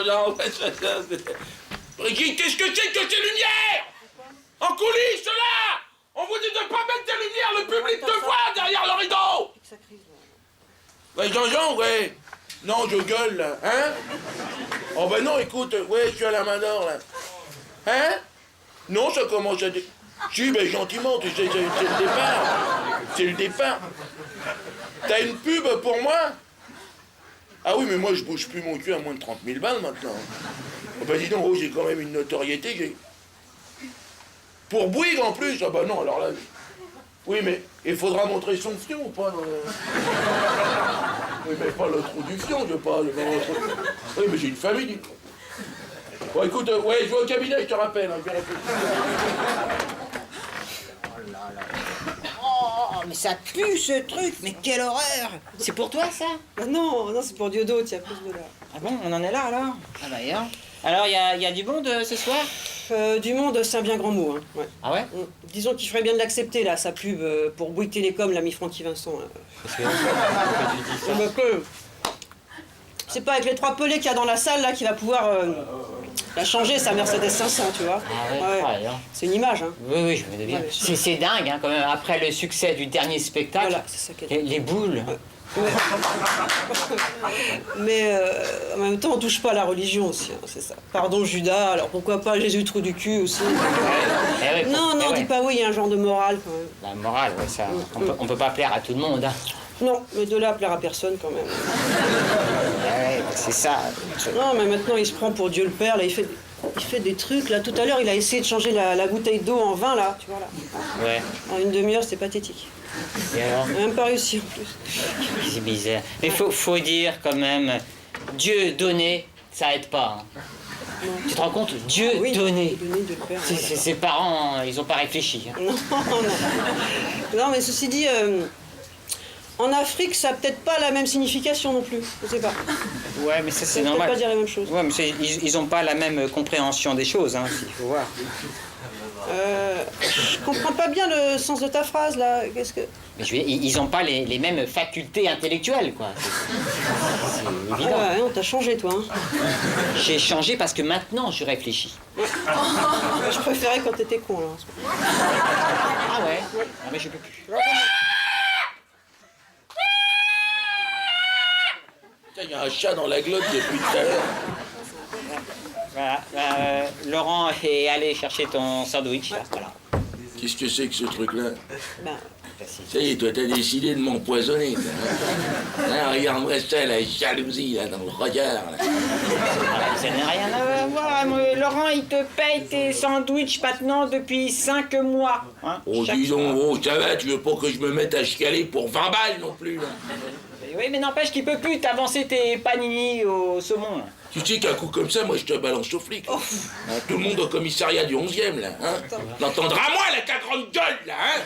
non. Brigitte, qu'est-ce que c'est que ces lumières? En coulisses, là! On vous dit de pas mettre des lumières, le public te voit derrière le rideau! Ouais, Jean-Jean, ouais. Non, je gueule, là, hein? Oh, ben non, écoute, ouais, je suis à la main d'or, là. Hein? Non, ça commence à... Si, ben gentiment, tu sais, c'est le départ. C'est le départ. T'as une pub pour moi? Ah oui, mais moi, je bouge plus mon cul à moins de 30 000 balles, maintenant. Oh, ben dis donc, oh, j'ai quand même une notoriété, j'ai... Pour Bouygues, en plus? Ah ben non, alors là... Oui, mais il faudra montrer son fion ou pas? Oui, mais pas le trou du fion, je veux pas montrer... Oui, mais j'ai une famille, dis. Bon, écoute, ouais, je vais au cabinet, je te rappelle. Hein, Oh, mais ça pue ce truc, mais quelle horreur! C'est pour toi, ça? Ah non, non, c'est pour Diodo, tiens, plus de là. Ah bon, on en est là, alors? Ah bah, alors? Alors, il y a du monde ce soir? Du monde, c'est un bien grand mot, hein. Ouais. Ah ouais? Disons qu'il ferait bien de l'accepter, là, sa pub pour Bouygues Télécom, l'ami Francky Vincent. Là. Parce que tu dis ça. Bah, c'est pas avec les 3 pelés qu'il y a dans la salle, là, qu'il va pouvoir la changer, sa Mercedes 500, tu vois. Ah ouais? Ouais. C'est une image, hein. Oui, je me dis bien. Ouais, C'est dingue, hein, quand même, après le succès du dernier spectacle. Voilà, c'est ça qu'elle dit. Les boules. Ouais. Mais en même temps, on touche pas à la religion aussi, hein, c'est ça. Pardon Judas, alors pourquoi pas Jésus trou du cul aussi. Ouais, Non, dis pas oui, il y a un genre de morale quand même. La morale, ouais, ça. On peut pas plaire à tout le monde, hein. Non, mais de là à plaire à personne quand même. Ouais, c'est ça. Non, mais maintenant il se prend pour Dieu le Père, là, il fait des trucs, là. Tout à l'heure, il a essayé de changer la bouteille d'eau en vin, là, tu vois, là. Ouais. En une demi-heure, c'est pathétique. Et alors? Il n'a même pas réussi, en plus. C'est bizarre. Mais faut dire, quand même, Dieu donné, ça aide pas, hein. Tu te rends compte? Dieu Oui, donné. Dieu le Père, voilà. Ses parents, ils ont pas réfléchi, hein. Non. Non, mais ceci dit, en Afrique, ça n'a peut-être pas la même signification non plus. Je sais pas. Ouais, mais ça, c'est Ça ne peut normal. pas dire la même chose. Ouais, mais ils ont pas la même compréhension des choses, hein, il faut voir. Je comprends pas bien le sens de ta phrase, là. Qu'est-ce que... Mais ils ont pas les mêmes facultés intellectuelles, quoi. C'est évident. Ah ouais, on t'a changé, toi. Hein. J'ai changé parce que maintenant, je réfléchis. Je préférais quand t'étais con, là. Ah ouais? Ah mais je peux plus. Il y a un chat dans la glotte depuis tout à l'heure. Voilà, Laurent est allé chercher ton sandwich, là, voilà. Qu'est-ce que c'est que ce truc-là? Ben, Ça y est, toi, t'as décidé de m'empoisonner, toi, hein? Hein, regarde-moi ça, la jalousie, là, dans le regard, là. Ça n'a rien à voir, Laurent, il te paye tes sandwichs maintenant depuis 5 mois. Hein, Oh, dis donc, oh, ça va, tu veux pas que je me mette à chialer pour 20 balles non plus, là? Oui, mais n'empêche qu'il peut plus t'avancer tes panini au saumon, là. Tu sais qu'un coup comme ça, moi, je te balance au flic. Hein, tout le monde au commissariat du 11e, là, hein? L'entendra moi, la ta grande gueule, là, hein?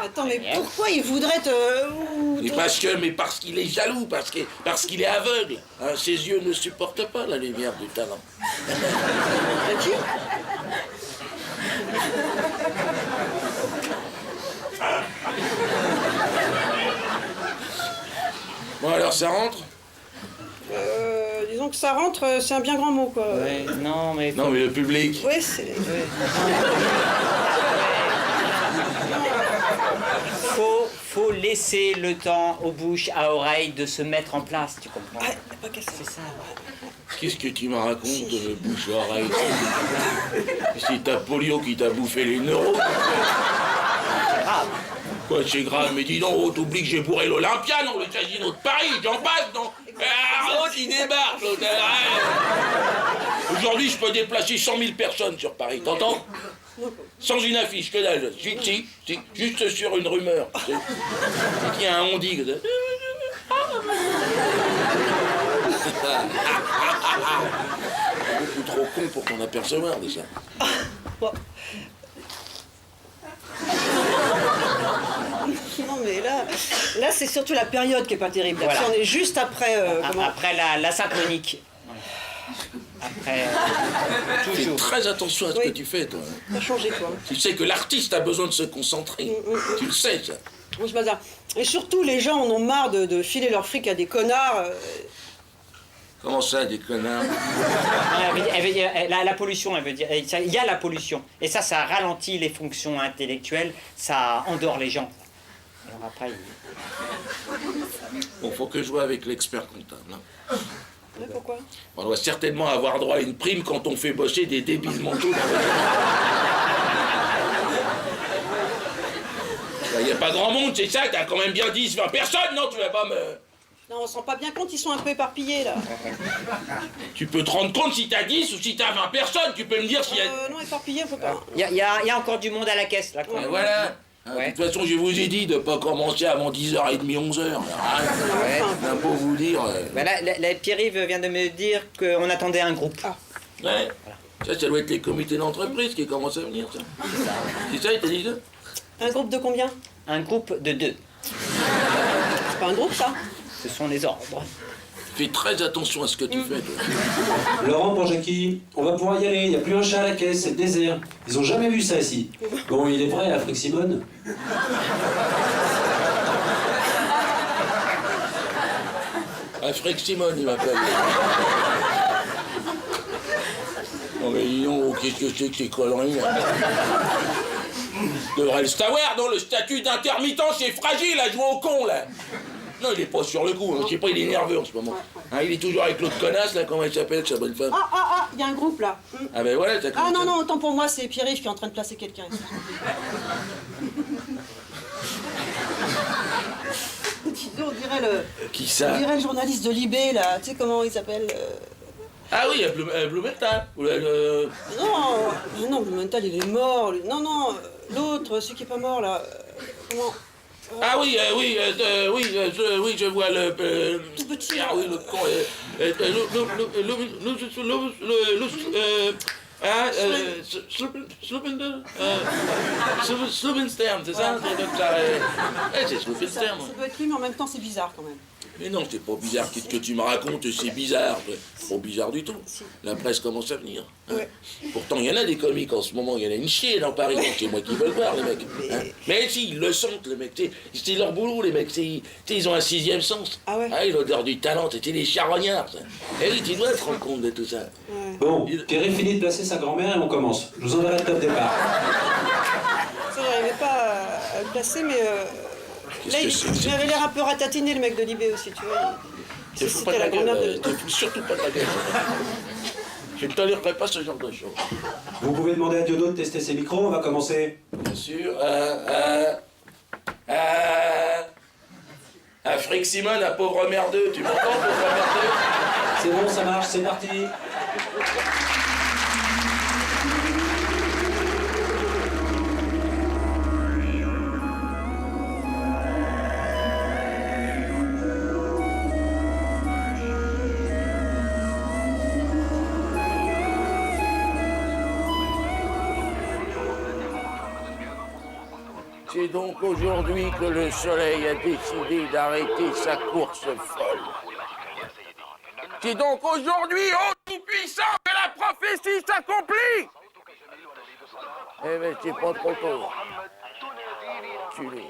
attends, mais pourquoi il voudrait te... Mais parce qu'il est jaloux, parce qu'il est aveugle. Hein, ses yeux ne supportent pas la lumière du talent. Bon, alors, ça rentre? Disons que ça rentre, c'est un bien grand mot, quoi. Ouais, non, mais... Non, mais le public. Ouais, c'est... Faut laisser le temps aux bouches à oreilles de se mettre en place, tu comprends? Ouais, pas qu'à ça. C'est ça. Qu'est-ce que tu me racontes, bouche à oreille? C'est ta polio qui t'a bouffé les neurones. Grave. Quoi, c'est grave? Mais dis donc, oh, t'oublies que j'ai bourré l'Olympia, non? Le casino de Paris, j'en passe, non? L'autre, il débarque, l'autre. Aujourd'hui, je peux déplacer 100 000 personnes sur Paris, t'entends? Sans une affiche, que dalle. Si, juste sur une rumeur. C'est qu'il y a un on-dit. Beaucoup trop con pour t'en apercevoir, déjà. Bon. Non, mais là c'est surtout la période qui est pas terrible. Là, Voilà. on est juste après... Après la synchronique. Après... Fais toujours. très attention à ce Oui. que tu fais, toi. T'as changé, toi. Tu sais que l'artiste a besoin de se concentrer. Tu le sais, ça. Moi, je bazar. Et surtout, les gens en ont marre de filer leur fric à des connards. Comment ça, des connards? Elle veut dire, la pollution, elle veut dire, il y a la pollution. Et ça ralentit les fonctions intellectuelles, ça endort les gens. Alors après... Bon, faut que je vois avec l'expert comptable. Hein. Mais pourquoi? On doit certainement avoir droit à une prime quand on fait bosser des débiles mentaux. Il n'y a pas grand monde, c'est ça? T'as quand même bien 10, 20 personnes, non? Tu vas pas me... Non, on se rend pas bien compte, ils sont un peu éparpillés, là. Tu peux te rendre compte si t'as 10 ou si t'as 20 personnes, tu peux me dire s'il y a... Non, éparpillés, faut pas. Il y a encore du monde à la caisse, là. Et voilà. Ouais. De toute façon, je vous ai dit de pas commencer avant 10h30, 11h. Ouais. Pour vous dire... Bah là, Pierre-Yves vient de me dire qu'on attendait un groupe. Ah. Ouais. Ça doit être les comités d'entreprise qui commencent à venir, ça. C'est ça, il t'a dit ça? Un groupe de combien? Un groupe de 2. C'est pas un groupe, ça? Ce sont les ordres. Fais très attention à ce que tu fais, toi. Laurent pour Jackie, on va pouvoir y aller, il n'y a plus un chat à la caisse, c'est le désert. Ils ont jamais vu ça ici. Bon, il est vrai, Afrique Simone. Afrique Simone, il m'appelle. Non mais dis donc, qu'est-ce que c'est que ces conneries, là? Je devrais le savoir, non? Le statut d'intermittent, c'est fragile à jouer au con, là. Non, il est pas sur le coup, hein. Je sais pas, il est nerveux en ce moment. Hein, il est toujours avec l'autre connasse, là, comment elle s'appelle, sa bonne femme? Il y a un groupe, là. Ah ben voilà, t'as Ah non, autant pour moi, c'est Pierre-Yves qui est en train de placer quelqu'un ici. On dirait Qui ça? On dirait le journaliste de Libé, là. Tu sais comment il s'appelle Ah oui, Blumenthal. Non, Blumenthal, il est mort. Non, l'autre, celui qui est pas mort, là. Comment Ah oui, je vois le... Tout petit. Ah oui, le con... Sluppenstern, c'est ça? C'est Sluppenstern. Ça doit être lui, mais en même temps, c'est bizarre, quand même. Mais non, c'est pas bizarre. Qu'est-ce que tu me racontes? C'est bizarre. C'est pas bizarre du tout. La presse commence à venir. Hein. Ouais. Pourtant, il y en a des comiques en ce moment. Il y en a une chier dans Paris. Ouais. C'est moi qui veux le voir, les mecs. Hein. Mais si, ils le sentent, les mecs. C'est leur boulot, les mecs. Ils ont un sixième sens. Ah ouais? Ah, l'odeur du talent. C'était des charognards, ça. Eh oui, tu dois te rendre compte de tout ça. Ouais. Bon, Thierry finit de placer sa grand-mère et on commence. Je vous enverrai le top départ. Ça, j'arrivais pas à le placer, mais... Là, il avait l'air un peu ratatiné, le mec de Libé aussi, tu vois. Te fous pas de la gueule. Te fous surtout pas de la gueule. Je ne tolérerai pas ce genre de choses. Vous pouvez demander à Diodo de tester ses micros, on va commencer. Bien sûr. Afrique Simone, la pauvre merdeux. Tu m'entends, pauvre merdeux? C'est bon, ça marche, c'est parti. C'est donc aujourd'hui que le soleil a décidé d'arrêter sa course folle. C'est donc aujourd'hui, ô Tout-Puissant, que la prophétie s'accomplit. Eh ben, c'est pas trop tôt. Culé.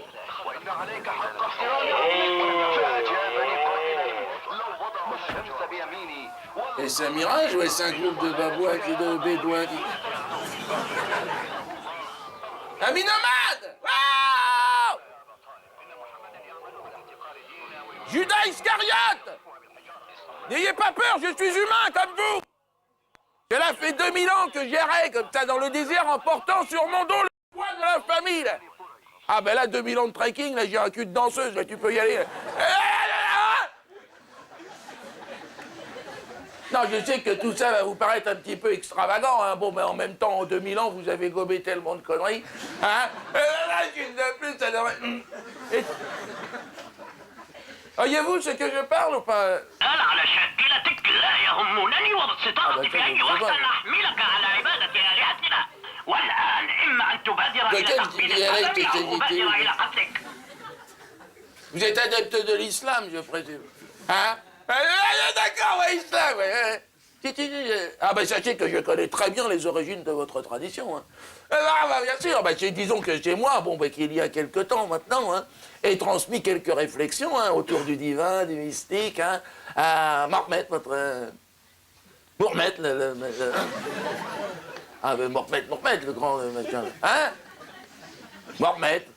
Et c'est un mirage ou est-ce un groupe de babouins et de bédouins qui... Amis nomades! Wow! Judas Iscariote! N'ayez pas peur, je suis humain comme vous! Cela fait 2000 ans que j'errais comme ça dans le désert en portant sur mon dos le poids de la famille. Là. Ah ben là, 2000 ans de trekking, là j'ai un cul de danseuse, là tu peux y aller. Là. Non, je sais que tout ça va vous paraître un petit peu extravagant, hein. Bon, mais en même temps, en 2000 ans, vous avez gobé tellement de conneries, hein. Là, une de plus, ça devrait... Voyez-vous ce que je parle ou pas? على شاكلتك لا يهمنني وبالستارة في أي وقت نحملك على عبادة آلهتنا والآن إما أن تبادر إلى تقبيل قدمي أو أبادر إلى قتلك. Vous êtes adepte de l'islam, je présume. Hein? D'accord, ouais, islam, ouais. Ah ben sachez que je connais très bien les origines de votre tradition. Hein. Ah, bah, bien sûr, bah, disons que chez moi, bon, bah, qu'il y a quelque temps maintenant, hein, est transmis quelques réflexions hein, autour du divin, du mystique, hein, à Mormet, votre... Mormet, ah ben Mormet, le grand machin. Hein? Mormet.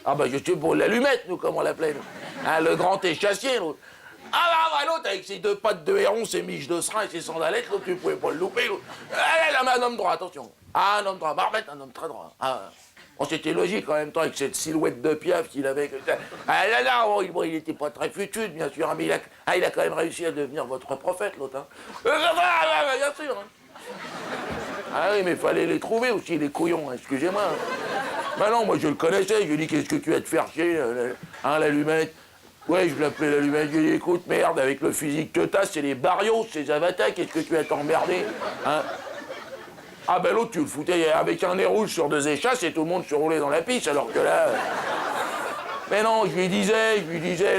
Ah ben je sais pour l'allumette, nous, comme on l'appelait. Hein, le grand échassier, l'autre. Ah bah l'autre, avec ses 2 pattes de héron, ses miches de serin et ses sandalettes, l'autre, tu pouvais pas le louper, l'autre. Ah, un homme droit, attention. Ah, un homme droit. Mormet, un homme très droit. Ah, bon, c'était logique en même temps, avec cette silhouette de Piaf qu'il avait. Ah là là, bon, il était pas très futude, bien sûr, mais il a quand même réussi à devenir votre prophète, l'autre. Hein. Bien sûr. Hein. Ah oui, mais il fallait les trouver aussi, les couillons, hein, excusez-moi. Ben non, moi je le connaissais, je lui ai dit, qu'est-ce que tu vas te faire chier, hein, l'allumette. Ouais, je l'appelais l'allumette, je lui ai dit, écoute, merde, avec le physique que t'as, c'est les barrios, c'est les avatars, qu'est-ce que tu vas t'emmerder, hein. Ah ben l'autre, tu le foutais avec un nez rouge sur 2 échasses et tout le monde se roulait dans la piste, alors que là... Mais non, je lui disais,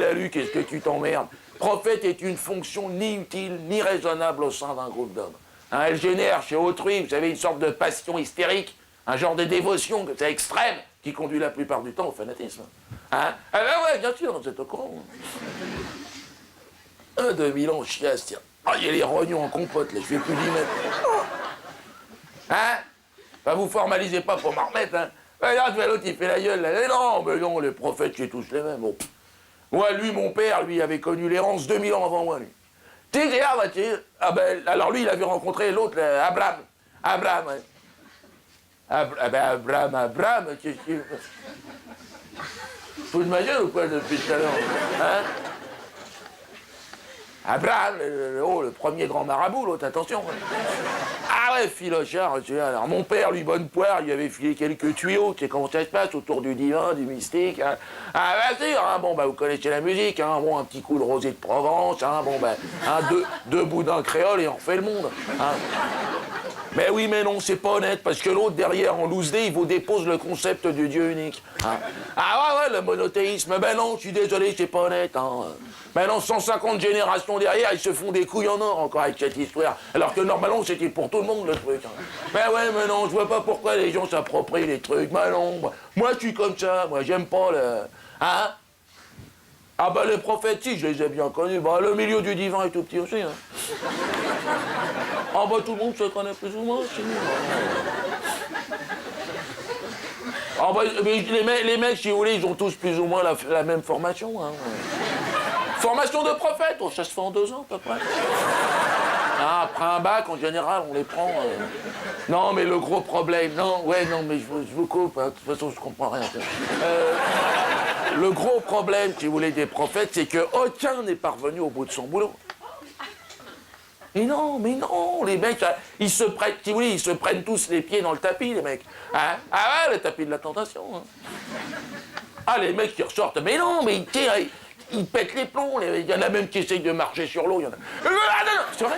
Lalu, qu'est-ce que tu t'emmerdes. Prophète est une fonction ni utile, ni raisonnable au sein d'un groupe d'hommes. Hein, elle génère chez autrui, vous savez, une sorte de passion hystérique, un genre de dévotion, c'est extrême, qui conduit la plupart du temps au fanatisme. Hein? Ah ben ouais, bien sûr, vous êtes au courant. 2000 ans, chiasse, tiens. Ah, il y a les rognons en compote, là, je fais plus d'y mettre. Hein? Bah, vous formalisez pas pour m'en remettre, hein? Regarde, l'autre, il fait la gueule, là. Mais non, les prophètes, c'est tous les mêmes. Bon. Moi, lui, mon père, lui, avait connu l'errance 2000 ans avant moi, lui. Ah ben, alors lui, il avait rencontré l'autre, Abraham. Abraham, ouais. Abraham, qu'est-ce qu'il... Fous de ma gueule ou quoi depuis tout à l'heure? Hein? Abraham, le premier grand marabout, l'autre, attention. Ah ouais, filochard, tu vois. Alors mon père, lui, bonne poire, il avait filé quelques tuyaux, tu sais comment ça se passe, autour du divin, du mystique. Hein. Ah bien sûr, hein, bon, bah, vous connaissez la musique, hein, bon, un petit coup de rosé de Provence, hein, bon, bah, hein, deux boudins créoles et on refait le monde. Hein. Mais oui, mais non, c'est pas honnête, parce que l'autre, derrière, en loose day, il vous dépose le concept du Dieu unique. Hein. Ah ouais, le monothéisme, ben non, je suis désolé, c'est pas honnête. Hein. Ben non, 150 générations derrière, ils se font des couilles en or encore avec cette histoire. Alors que normalement, c'était pour tout le monde, le truc. Hein. Ben ouais, mais non, je vois pas pourquoi les gens s'approprient les trucs. Ben non, moi, je suis comme ça, moi, j'aime pas le... Hein? Ah ben les prophètes, si, je les ai bien connus. Ben, le milieu du divin est tout petit aussi. Hein. Ah bah tout le monde se connaît plus ou moins, c'est nous. Ah bah les mecs, si vous voulez, ils ont tous plus ou moins la même formation. Hein. Formation de prophète, oh, ça se fait en 2 ans à peu près. Ah, après un bac, en général, on les prend. Non, mais le gros problème, non, mais je vous coupe, hein, de toute façon, je comprends rien. Le gros problème, si vous voulez, des prophètes, c'est qu'aucun n'est parvenu au bout de son boulot. Mais non, les mecs, ils se prennent, si vous voulez, ils se prennent tous les pieds dans le tapis, les mecs. Hein? Ah ouais, le tapis de la tentation. Hein. Ah, les mecs qui ressortent, mais non, mais ils tirent, ils pètent les plombs, il y en a même qui essayent de marcher sur l'eau, il y en a... non, c'est vrai,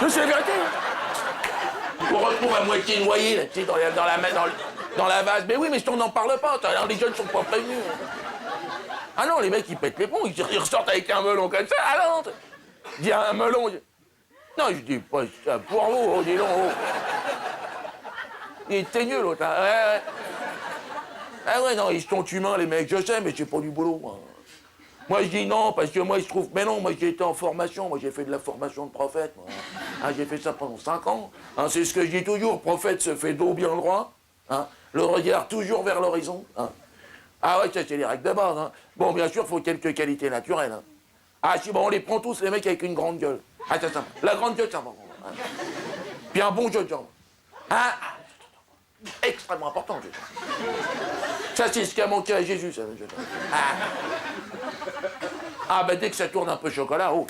c'est la vérité. Hein. On retrouve à moitié noyé, là, tu sais, dans la vase. Mais oui, mais on n'en parle pas, alors les jeunes ne sont pas prévenus. Ah non, les mecs, ils pètent les plombs, ils ressortent avec un melon comme ça, ah non, il y a un melon... Non, je dis pas ça pour vous, oh, dis donc. Oh. Il est teigneux, l'autre. Hein. Ouais. Ah ouais, non, ils sont humains, les mecs, je sais, mais c'est pas du boulot, moi. Moi, je dis non, parce que moi, je trouve... Mais non, moi, j'ai été en formation, moi, j'ai fait de la formation de prophète, moi. Hein, j'ai fait ça pendant 5 ans. Hein, c'est ce que je dis toujours, prophète se fait dos bien droit, hein, le regard toujours vers l'horizon. Hein. Ah ouais, ça, c'est les règles de base. Hein. Bon, bien sûr, il faut quelques qualités naturelles. Hein. Ah si, bon, on les prend tous, les mecs, avec une grande gueule. Ah, ça, la grande gueule, ça va. Hein. Puis un bon jeu de jambes. Hein? Extrêmement important, le jeu de jambes. Ça, c'est ce qui a manqué à Jésus, ça, le jeu de jambes. Ah, ben dès que ça tourne un peu chocolat, oh.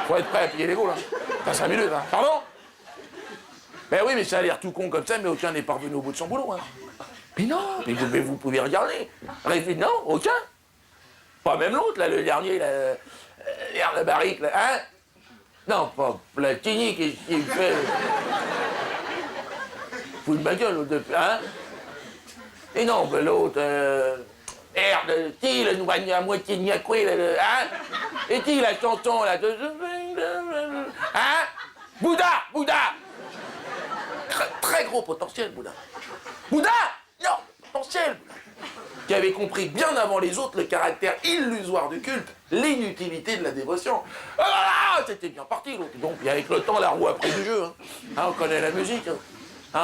Faut être prêt à plier les gaules, hein. Pas 5 minutes, hein. Pardon? Ben oui, mais ça a l'air tout con comme ça, mais aucun n'est parvenu au bout de son boulot, hein. Mais non, mais vous pouvez regarder. Non, aucun. Pas même l'autre, là, le dernier, là, le barrique, là, hein? Non, pas Platini qui fait... Fout de ma gueule, l'autre, hein? Et non, ben l'autre, le noigné à moitié niacoué, hein? Et qui la chanson, là, de... Bouddha. Très gros potentiel, Bouddha. Bouddha, non, potentiel. Qui avait compris bien avant les autres le caractère illusoire du culte, l'inutilité de la dévotion. Ah, c'était bien parti, l'autre. Donc, puis avec le temps, la roue a pris du jeu. On connaît la musique.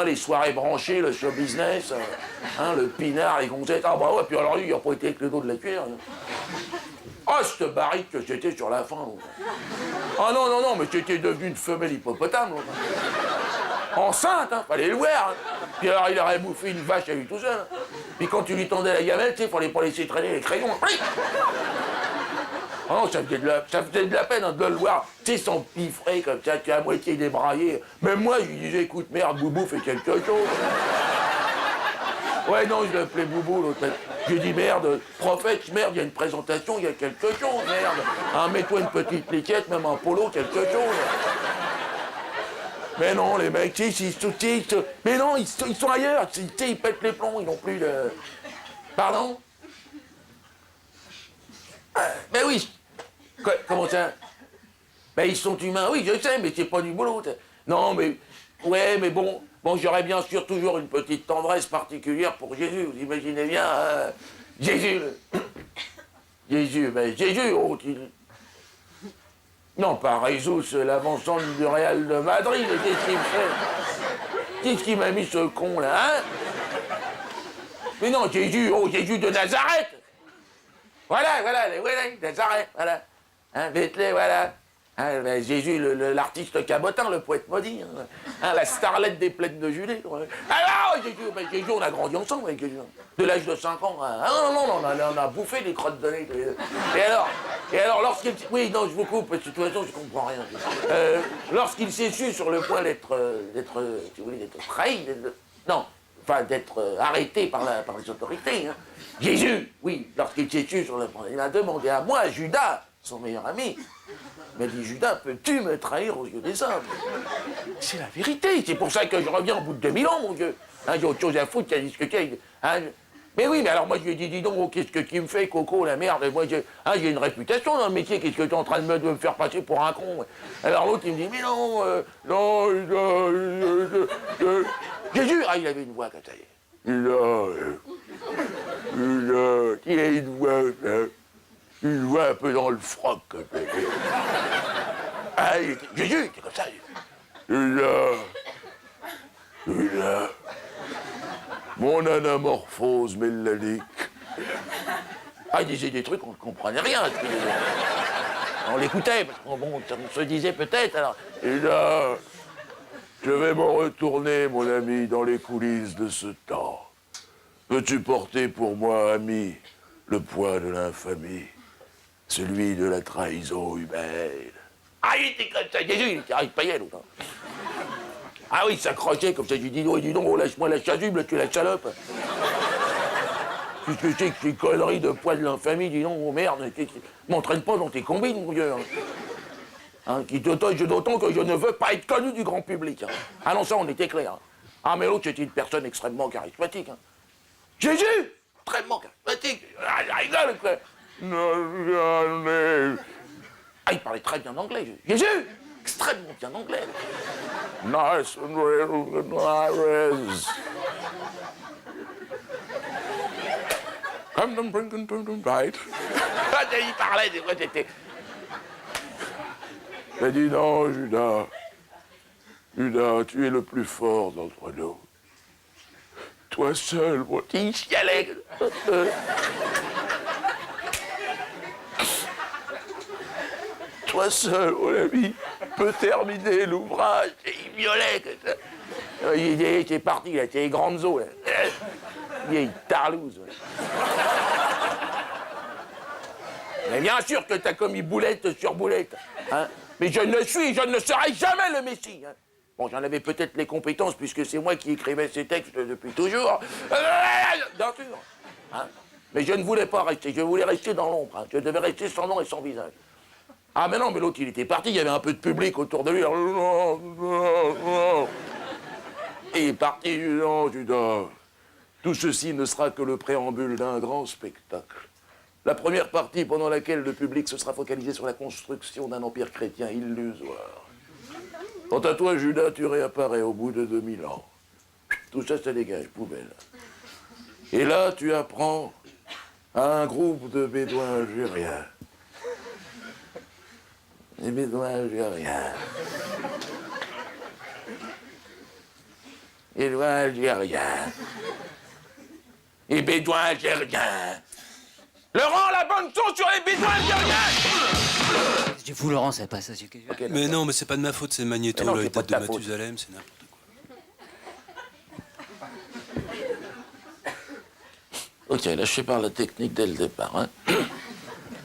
Les soirées branchées, le show business, le pinard, les gonzettes. Ah bah ouais, puis alors lui, il n'a pas été avec le dos de la cuillère. Ah, cette barrique que c'était sur la fin. Ah non, mais c'était devenu une femelle hippopotame. Enceinte, fallait le voir. Puis alors, il aurait bouffé une vache à lui tout seul. Puis quand tu lui tendais la gamelle, tu sais, fallait pas laisser traîner les crayons. Ah non, ça faisait de la peine de le voir, tu sais, s'empiffrer comme ça, tu es à moitié débraillé. Même moi, je lui disais, écoute, merde, Boubou, fais quelque chose. Ouais, non, je l'appelais Boubou, l'autre. J'ai dit, merde, prophète, merde, il y a une présentation, il y a quelque chose, merde. Mets-toi une petite liquette, même un polo, quelque chose. Mais non, les mecs, tu sais, mais non, ils sont ailleurs, tu sais, ils pètent les plombs, ils n'ont plus de... Pardon? Mais oui. Comment ça? Ben ils sont humains, oui, je sais, mais c'est pas du boulot. Non, mais... Ouais, mais bon, j'aurais bien sûr toujours une petite tendresse particulière pour Jésus, vous imaginez bien, Jésus, oh, non, pas Jesus, l'avant-centre du Real de Madrid, qu'est-ce qu'il me fait? Qu'est-ce qui m'a mis ce con, là, Mais non, Jésus de Nazareth. Voilà, Nazareth, voilà. Bethléem, voilà. Jésus, l'artiste cabotin, le poète maudit. La starlette des plaines de Judée. Alors, Jésus, on a grandi ensemble avec Jésus. De l'âge de 5 ans. Non, on a bouffé les crottes de nez. Et alors, lorsqu'il... Oui, non, je vous coupe, parce que de toute façon, je comprends rien. Lorsqu'il s'est su sur le point d'être trahi, d'être arrêté par les autorités, Jésus, oui, lorsqu'il s'est su sur le point, il a demandé à moi, Judas, son meilleur ami, il m'a dit, Judas, peux-tu me trahir aux yeux des hommes? C'est la vérité, c'est pour ça que je reviens au bout de 2000 ans, mon Dieu. J'ai autre chose à foutre qu'à discuter. Mais oui, mais alors moi je lui ai dit, dis donc, qu'est-ce que tu me fais, Coco, la merde? Moi j'ai une réputation dans le métier, qu'est-ce que tu es en train de me faire passer pour un con? Alors l'autre il me dit, mais non, Jésus, il avait une voix comme ça. Il a une voix un peu dans le froc. Jésus, c'est comme ça. Mon anamorphose mélanique. Il disait des trucs, on ne comprenait rien. On l'écoutait, parce qu'on se disait peut-être, alors... Et là, je vais m'en retourner, mon ami, dans les coulisses de ce temps. Peux-tu porter pour moi, ami, le poids de l'infamie, celui de la trahison humaine? Il était comme ça, Jésus, il payait, l'autre. Oui, il s'accrochait comme ça, je lui dis, dis donc, lâche-moi la chasuble, tu es la salope. Qu'est-ce que c'est que ces conneries de poids de l'infamie, dis donc, oh merde, m'entraîne pas dans tes combines, mon Dieu. D'autant que je ne veux pas être connu du grand public. Ah non, ça, on était clair. Mais l'autre, c'était une personne extrêmement charismatique. Jésus, extrêmement charismatique. Il rigole, quoi. Il parlait très bien anglais. Jésus, extrêmement bien anglais. Nice and nice. Come and bring them right. Il parlait, des fois, c'était... Il a dit non, Judas. Judas, tu es le plus fort d'entre nous. Toi seul, moi. Il chialait. Toi seul, mon ami, peux terminer l'ouvrage. Et il miaulait. Il était parti, il a été les grandes eaux. Vieille tarlouse. Mais bien sûr que t'as commis boulette sur boulette. Mais je ne serai jamais le Messie. Bon, j'en avais peut-être les compétences, puisque c'est moi qui écrivais ces textes depuis toujours. Bien sûr. Mais je ne voulais pas rester, je voulais rester dans l'ombre. Je devais rester sans nom et sans visage. Mais non, mais l'autre, il était parti, il y avait un peu de public autour de lui. Et il est parti, Judas. Tout ceci ne sera que le préambule d'un grand spectacle. La première partie pendant laquelle le public se sera focalisé sur la construction d'un empire chrétien illusoire. Quant à toi, Judas, tu réapparais au bout de 2000 ans. Tout ça, ça dégage, poubelle. Et là, tu apprends à un groupe de bédouins algériens. Les bédouins algériens. Les bédouins algériens. Les bédouins algériens. Laurent, la bonne son sur les bédouins algériens. C'est vous, Laurent, c'est pas ça. Okay, mais non, mais c'est pas de ma faute, c'est Magnéto, non, là, c'est il pas date de ta de faute. Mathusalem, c'est n'importe quoi. Ok, là je sais par la technique dès le départ. Hein.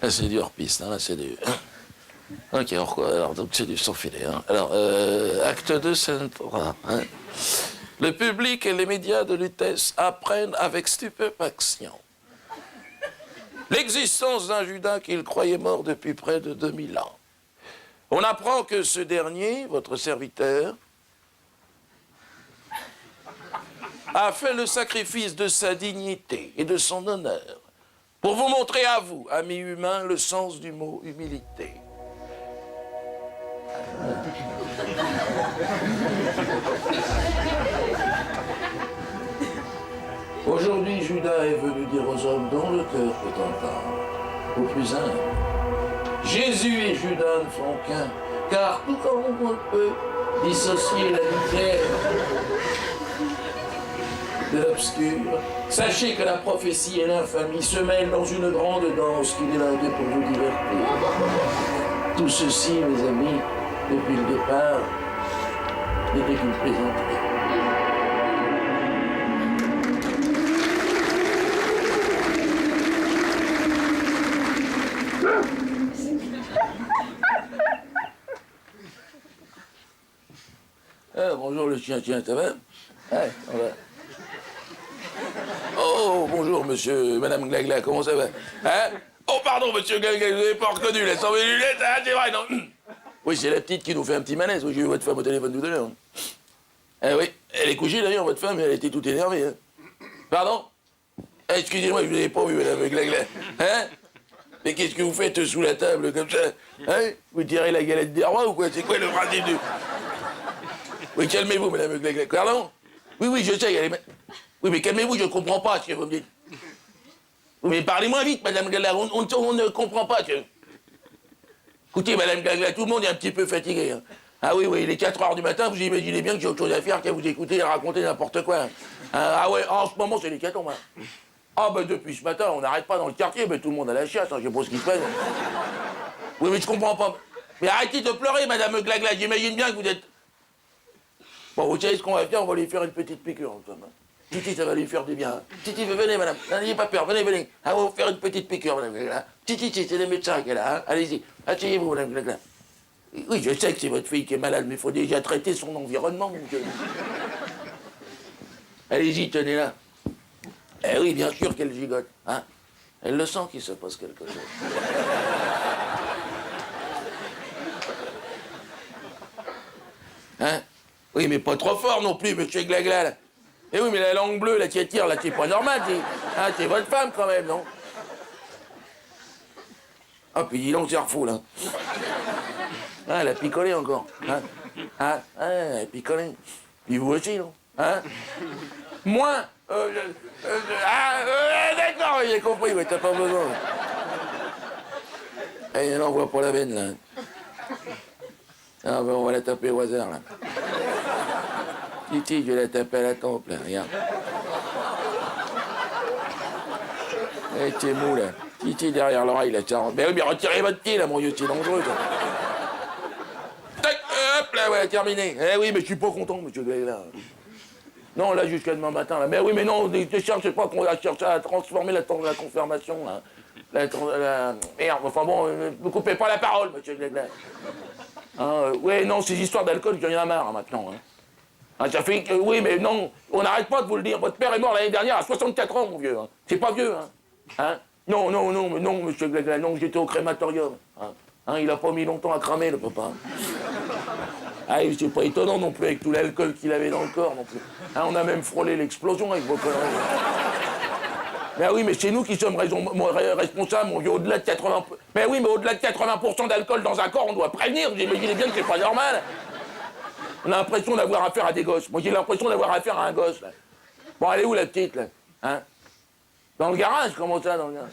Là c'est du hors-piste, hein. Là c'est du... Ok, alors donc c'est du sans filet. Hein. Alors, acte 2, scène 3. Hein. Le public et les médias de Lutèce apprennent avec stupéfaction l'existence d'un Judas qu'ils croyaient mort depuis près de 2000 ans. On apprend que ce dernier, votre serviteur, a fait le sacrifice de sa dignité et de son honneur pour vous montrer à vous, amis humains, le sens du mot humilité. Aujourd'hui, Judas est venu dire aux hommes dont le cœur peut entendre, aux plus humbles. Jésus et Judas ne font qu'un, car tout comme on peut dissocier la lumière de l'obscur, sachez que la prophétie et l'infamie se mêlent dans une grande danse qu'il est lancée pour vous divertir. Tout ceci, mes amis, depuis le départ, n'était qu'une plaisanterie. Bonjour le chien, tiens, ça va? Ouais, on va. Oh, bonjour monsieur, madame Glagla, comment ça va? Hein? Oh, pardon, monsieur Glagla, je vous avais pas reconnu, là, sans mes lunettes, hein, c'est vrai, non? Oui, c'est la petite qui nous fait un petit malaise, oui, j'ai eu votre femme au téléphone tout à l'heure. Ah oui, elle est couchée d'ailleurs, votre femme, elle était toute énervée. Hein. Pardon? Ah, excusez-moi, je vous avais pas vu, madame Glagla. Hein? Mais qu'est-ce que vous faites sous la table comme ça? Hein? Vous tirez la galette des rois ou quoi? C'est quoi le principe du... Oui, calmez-vous, madame Glagla. Pardon? Oui, oui, je sais, elle est... Oui, mais calmez-vous, je ne comprends pas ce que vous me dites. Oui, mais parlez moins vite, madame Glagla, on ne comprend pas. Écoutez, madame Glagla, tout le monde est un petit peu fatigué. Hein. Ah oui, oui, il est 4 heures du matin, vous imaginez bien que j'ai autre chose à faire qu'à vous écouter et raconter n'importe quoi. Hein. Ah ouais, en ce moment, c'est l'hécatombe. Hein. Ah ben, depuis ce matin, on n'arrête pas dans le quartier, mais tout le monde a la chiasse, hein, je sais pas ce qui se passe. Oui, mais je comprends pas. Mais arrêtez de pleurer, madame Glagla, j'imagine bien que vous êtes... Bon, vous savez ce qu'on va faire, on va lui faire une petite piqûre, en somme. Titi, ça va lui faire du bien. Titi, venez, madame. N'ayez pas peur, venez, venez. Ah, on va vous faire une petite piqûre, madame Glagla. Titi, c'est les médecins qui est là. Hein. Allez-y, asseyez-vous, madame Glagla. Oui, je sais que c'est votre fille qui est malade, mais il faut déjà traiter son environnement, mon Dieu. Allez-y, tenez là. Eh oui, bien sûr qu'elle gigote. Hein. Elle le sent qu'il se passe quelque chose. Hein? Oui, mais pas trop fort non plus, monsieur Glagla, là. Eh oui, mais la langue bleue, là, qui attire, là, c'est pas normal, c'est votre femme, quand même, non? Ah, puis dis donc, c'est refoule, hein. Ah, elle a picolé encore, hein? Ah, elle a picolé. Puis vous aussi, non? Hein? Moi? D'accord, j'ai compris, ouais, t'as pas besoin. Eh, elle n'envoie pas la veine, là. Ah, ben, on va la taper au hasard, là. Titi, je vais la taper à la tempe, là, regarde. Eh, t'es mou, là. Titi, derrière l'oreille, là, ça rentre. Mais oui, mais retirez votre pied, là, mon Dieu, c'est dangereux, ça. Tac, hop, là, ouais, terminé. Eh oui, mais je suis pas content, monsieur Glagla. Non, là, jusqu'à demain matin, là. Mais oui, mais non, ne cherchez pas qu'on va chercher à transformer la confirmation, là. Merde, enfin bon, ne coupez pas la parole, monsieur Glagla. Ouais, non, ces histoires d'alcool, j'en ai marre, hein, maintenant, hein. Ah, ça fait que, oui, mais non, on n'arrête pas de vous le dire. Votre père est mort l'année dernière à 64 ans, mon vieux. Hein. C'est pas vieux, hein. Non, monsieur Glagla, non, j'étais au crématorium. Hein, il a pas mis longtemps à cramer, le papa. Ah, c'est pas étonnant non plus, avec tout l'alcool qu'il avait dans le corps, non plus. Hein, on a même frôlé l'explosion avec vos conneries. Mais oui, mais c'est nous qui sommes responsables, mon vieux, au-delà de 80%. Mais oui, mais au-delà de 80% d'alcool dans un corps, on doit prévenir. Vous imaginez bien que c'est pas normal. On a l'impression d'avoir affaire à des gosses. Moi, j'ai l'impression d'avoir affaire à un gosse, là. Bon, elle est où, la petite, là? Hein? Dans le garage? Comment ça, dans le garage?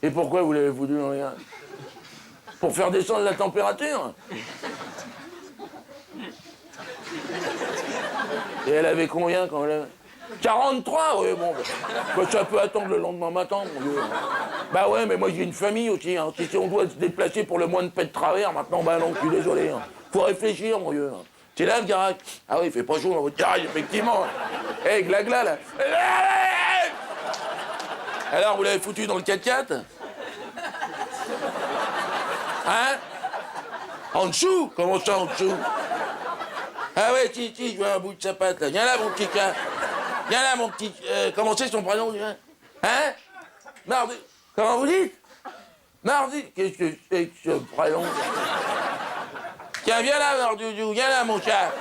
Et pourquoi vous l'avez foutu dans le garage? Pour faire descendre la température? Et elle avait combien quand elle avait... 43, oui, bon. Bah, ça peut attendre le lendemain matin, mon Dieu. Bah ouais, mais moi j'ai une famille aussi. Hein. Si on doit se déplacer pour le mois de paix de travers, maintenant, bah non, je suis désolé. Hein. Faut réfléchir, mon Dieu. C'est là le garage. Ah oui, il fait pas chaud dans votre garage, effectivement. Hé, Glagla, là. Alors, vous l'avez foutu dans le 4x4? Hein? En dessous? Comment ça, en dessous? Ah ouais, si, je vois un bout de sa patte, là. Viens là, mon petit cas. Viens là, mon petit... comment c'est son prénom, déjà? Hein? Mardi... Comment vous dites? Mardi... Qu'est-ce que c'est que ce prénom? Tiens, viens là, Mardoudou. Viens là, mon chat.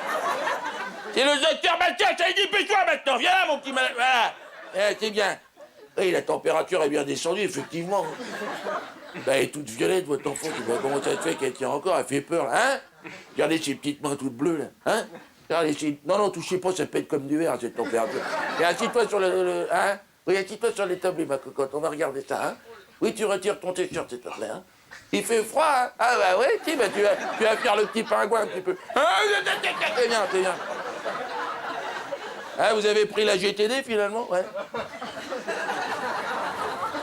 C'est le docteur Mathias, ça dit dépêche-toi maintenant. Viens là, mon petit malade. Voilà. C'est bien. Oui, la température est bien descendue, effectivement. Elle est toute violette, votre enfant. Tu vois comment ça se fait qu'elle tient encore? Elle fait peur, là. Hein? Regardez ses petites mains toutes bleues, là. Hein? Regardez ses... Non, touchez pas, ça pète comme du verre, cette température. Et assis-toi sur hein? Oui, assis-toi sur l'établi, ma cocotte. On va regarder ça, hein? Oui, tu retires ton t-shirt, s'il te plaît, hein? Il fait froid, hein? Ah bah ouais, tu vas faire le petit pingouin un petit peu. C'est bien, c'est bien. Ah, vous avez pris la GTD, finalement? Ouais.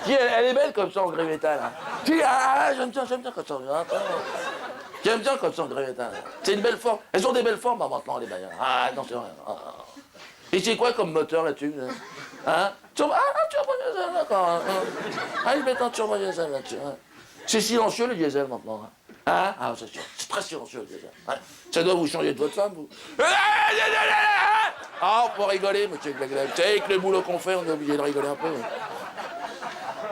Si, elle est belle comme ça, en Grévétal. Hein. Si, j'aime bien comme ça. J'aime bien comme ça, en Grévétal. C'est une belle forme. Elles ont des belles formes, maintenant, les bagnolles. Ah, non, c'est vrai. Et c'est quoi comme moteur, là-dessus? Hein? Turbo diesel, d'accord. Ah, ils mettent un turbo diesel, là-dessus. Hein. C'est silencieux, le diesel, maintenant. Hein? Ah, c'est très silencieux, le diesel. Hein? Ça doit vous changer de votre femme, vous. Ah, faut rigoler, monsieur Glagla. Vous savez, avec le boulot qu'on fait, on est obligé de rigoler un peu.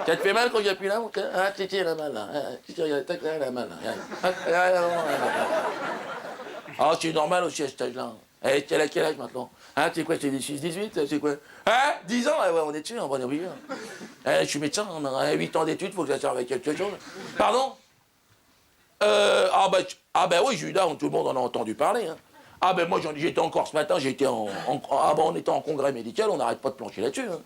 Ça te fait mal quand il n'y a plus là, mon cœur? Ah, Titi, elle a mal, là. Titi, regarde, tac, là, elle a mal, là. Ah, c'est normal aussi à cet âge-là. Elle a quel âge maintenant? Hein, c'est quoi, c'est des 6-18? C'est quoi? Hein? 10 ans? Ah ouais, on est dessus, on est obligé. Je suis médecin, on a 8 ans d'études, faut que ça serve à quelque chose. Pardon? Ah bah oui, Judas, tout le monde en a entendu parler. Hein. Ah ben moi, j'étais encore ce matin, on était en congrès médical, on n'arrête pas de plancher là-dessus. Hein.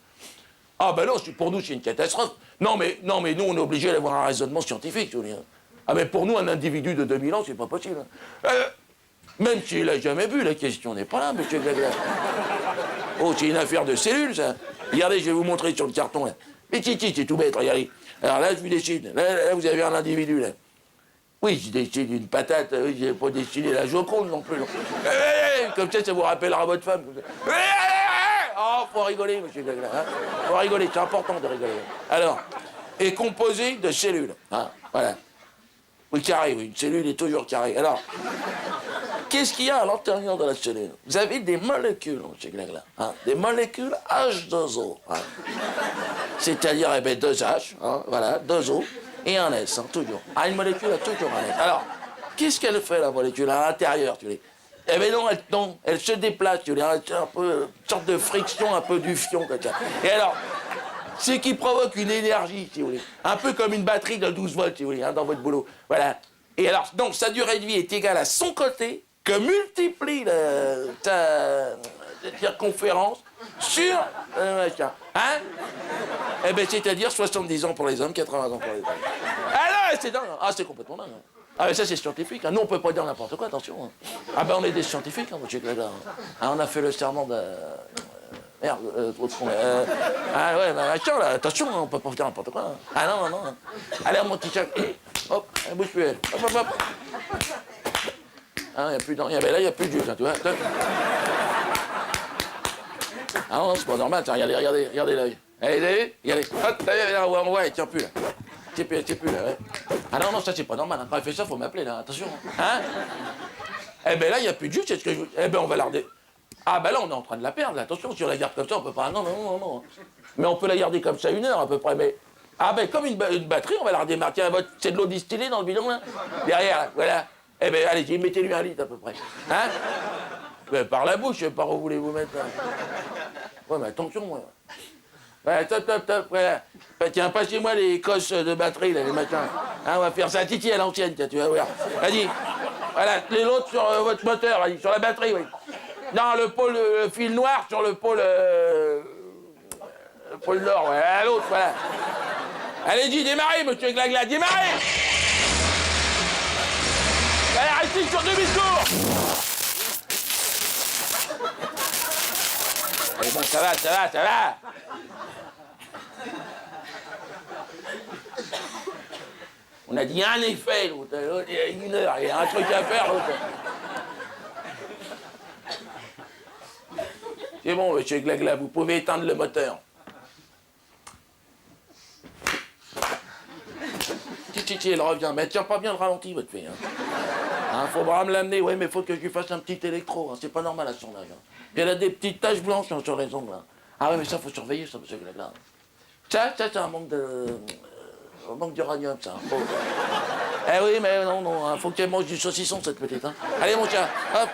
Ah ben non, pour nous, c'est une catastrophe. Non mais nous, on est obligé d'avoir un raisonnement scientifique, tu vois. Ah mais pour nous, un individu de 2000 ans, c'est pas possible. Hein. Même s'il l'a jamais vu, la question n'est pas là, monsieur Glagla. Oh, c'est une affaire de cellules, ça. Regardez, je vais vous montrer sur le carton, là. Mais Titi, c'est tout bête, regardez. Alors là, je vous dessine. Là, vous avez un individu, là. Oui, je dessine une patate, oui, j'ai pas dessiné la Joconde non plus. Non. Comme ça vous rappellera votre femme. Oh, faut rigoler, monsieur Glagla. Hein. Faut rigoler, c'est important de rigoler. Alors, est composé de cellules. Hein, voilà. Oui, carré, oui, une cellule est toujours carrée. Alors, qu'est-ce qu'il y a à l'intérieur de la cellule? Vous avez des molécules, monsieur Glagla. Hein, des molécules H2O. Hein. C'est-à-dire, eh ben, 2 H, hein, voilà, 2 O. Et un S, hein, toujours. Ah, une molécule a toujours un S. Alors, qu'est-ce qu'elle fait, la molécule, à l'intérieur, tu dis? Eh bien non, elle se déplace, tu dis, un peu, une sorte de friction, un peu du fion, comme ça. Et alors, ce qui provoque une énergie, si vous voulez. Un peu comme une batterie de 12 volts, si vous voulez, hein, dans votre boulot. Voilà. Et alors, donc, sa durée de vie est égale à son côté, que multiplie sa circonférence sur machin. Hein? Eh bien, c'est-à-dire 70 ans pour les hommes, 80 ans pour les femmes. Ah non, c'est dingue. Ah, c'est complètement dingue. Ah, mais ça, c'est scientifique. Hein. Nous, on peut pas dire n'importe quoi, attention. Hein. Ah, ben, on est des scientifiques, hein, monsieur Glagla. Ah, on a fait le serment de... merde, ah, ouais, bah, machin, là, attention, on peut pas dire n'importe quoi. Hein. Ah, non, non, non. Allez, mon petit chat. Hop, elle bouge plus, elle. Hop, hop, hop. Ah, il n'y a plus de... là, il n'y a plus de jus, tu vois. Ah non, c'est pas normal, tiens, regardez l'œil. Allez, regardez, hop, on voit, il tient plus là. Il tient plus là, ouais. Ah non, ça c'est pas normal, hein. Quand il fait ça, faut m'appeler là, attention. Hein? Eh ben là, il n'y a plus de jus, c'est ce que je... Eh ben on va la regarder. Ah ben là, on est en train de la perdre, là. Attention, si on la garde comme ça, on peut pas... Non. Mais on peut la garder comme ça 1 heure à peu près, mais... Ah ben comme une batterie, on va la redémarrer. Tiens, c'est de l'eau distillée dans le bidon, là. Derrière, là, voilà. Eh ben allez, mettez-lui 1 litre à peu près. Hein? Mais par la bouche, par où voulez-vous mettre là? Ouais, mais attention, moi. Ouais, top, voilà. Tiens, passez-moi les cosses de batterie, là, les machins. Hein, on va faire ça, Titi à l'ancienne, tu vas voir. Vas-y. Voilà, l'autre sur votre moteur, là, sur la batterie, oui. Non, le fil noir sur le pôle nord, ouais, l'autre, voilà. Allez-y, démarrez, monsieur Glagla, démarrez! Allez, restez sur demi-tour! Allez, bon, ça va. On a dit un effet, l'autre, il y a 1 heure, il y a un truc à faire, l'autre. C'est bon, monsieur Glagla, vous pouvez éteindre le moteur. Titi, elle revient, mais elle tient pas bien le ralenti, votre fille. Hein, faudra me l'amener, ouais, mais faut que je lui fasse un petit électro, hein. C'est pas normal à son âge. Hein. Elle a des petites taches blanches sur les ongles. Hein. Ah ouais, mais ça, faut surveiller, ça, monsieur Glagla. Ça, c'est un manque d'uranium, ça. Faut... Eh oui, mais non, hein, faut qu'elle mange du saucisson, cette petite. Hein. Allez, mon chat, hop,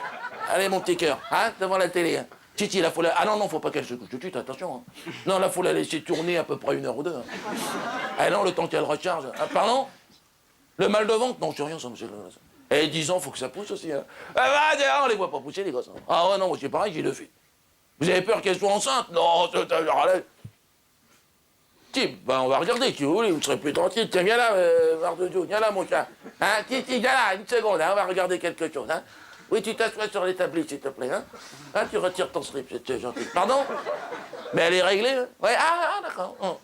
allez, mon petit cœur, hein, devant la télé. Hein. Titi, là, faut la... Ah non, faut pas qu'elle se couche tout de suite, attention. Hein. Non, là, faut la laisser tourner à peu près 1 heure ou 2. Hein. Ah non, le temps qu'elle recharge. Ah, pardon? Le mal de ventre? Non, c'est rien, ça, monsieur. Et 10 ans, faut que ça pousse aussi. Hein. Ah, bah, on les voit pas pousser, les gosses. Hein. Ah ouais, non, moi, c'est pareil, j'ai 2 filles. Vous avez peur qu'elles soient enceintes? Non, c'est... Tiens, bah, on va regarder, si vous voulez, vous serez plus tranquille. Tiens, viens là, Marc de Dieu, viens là, mon chat. Hein, Titi, viens là, 1 seconde, hein, on va regarder quelque chose. Hein. Oui, tu t'assois sur l'établi, s'il te plaît. Hein. Hein, tu retires ton slip, c'est gentil. Pardon? Mais elle est réglée, hein? Ouais, d'accord. Oh.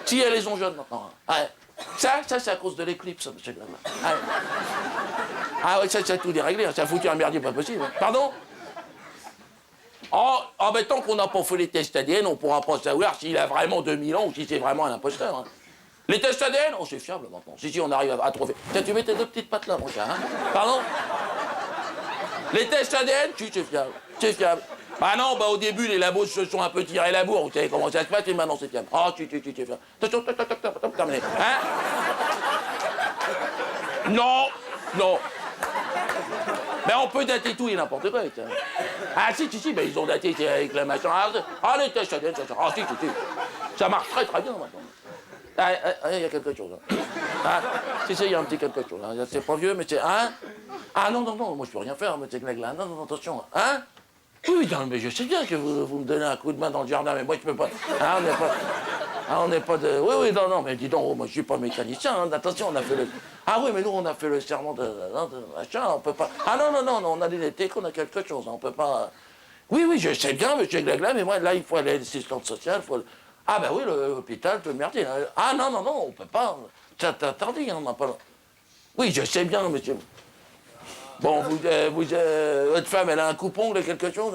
Si, elles sont jeunes maintenant. Hein. Ouais. Ça, c'est à cause de l'éclipse, monsieur Glagla. Ouais. Ah ouais, ça, c'est tout déréglé. Ça a foutu un merdier pas possible. Hein. Pardon? Oh, mais tant qu'on n'a pas fait les tests ADN, on ne pourra pas savoir s'il a vraiment 2000 ans ou si c'est vraiment un imposteur. Hein. Les tests ADN, oh, c'est fiable maintenant. Si, on arrive à trouver. Tiens, tu mets tes 2 petites pattes là, mon chat. Hein. Pardon? Les tests ADN, si, c'est fiable. C'est fiable. Ah non, bah au début, les labos se sont un peu tirés la bourre. Vous savez comment ça se passe, et maintenant c'est fiable. Oh, c'est fiable. Attention, terminé. Hein? Non. Mais on peut dater tout et n'importe quoi. Ça. Ah si, mais ils ont daté avec le machin. Ah, les tests ADN, ça. Ah si. Ça marche très bien maintenant. Ah, il y a quelque chose. Hein. Ah, si, il y a un petit quelque chose. Hein. C'est pas vieux, mais c'est... Hein? Ah non, moi je peux rien faire, monsieur Glagla. Non, attention. Hein? Oui, non, mais je sais bien que vous me donnez un coup de main dans le jardin, mais moi je peux pas... Ah, on n'est pas de... Oui, non, mais dis donc, moi je suis pas mécanicien, hein. Attention, on a fait le... Ah oui, mais nous on a fait le serment de machin, on peut pas... Ah non, on a des étés qu'on a quelque chose, on peut pas... Oui, je sais bien, monsieur Glagla, mais moi là, il faut aller à l'assistante sociale, il faut... Ah ben oui, l'hôpital peut merder. Ah non, on peut pas. C'est interdit, on n'a pas... Oui, je sais bien, monsieur... Bon, votre femme, elle a un coupe-ongle, quelque chose?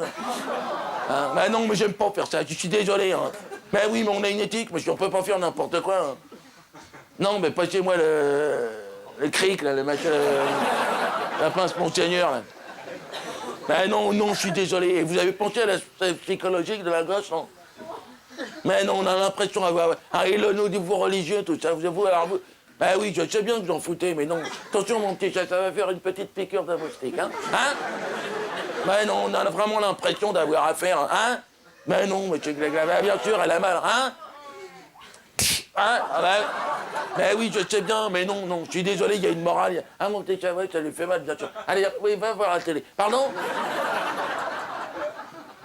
Hein? Ben non, mais j'aime pas faire ça, je suis désolé. Hein. Mais oui, mais on a une éthique, monsieur, on peut pas faire n'importe quoi. Hein. Non, mais passez-moi le cric, là, le machin, la pince Monseigneur, là. Ben non, je suis désolé. Et vous avez pensé à l'aspect psychologique de la gosse, non? Mais non, on a l'impression d'avoir un éloignement du niveau religieux, tout ça. Alors, ben oui, je sais bien que vous en foutez, mais non. Attention, mon petit chat, ça va faire une petite piqûre de moustique, hein? Ben non, on a vraiment l'impression d'avoir affaire, hein? Ben non, monsieur Glagla, ben bien sûr, elle a mal, hein? Ben oui, je sais bien, mais non, je suis désolé, il y a une morale. Ah, mon petit chat, ouais, ça lui fait mal, bien sûr. Allez, oui, va voir la télé. Pardon?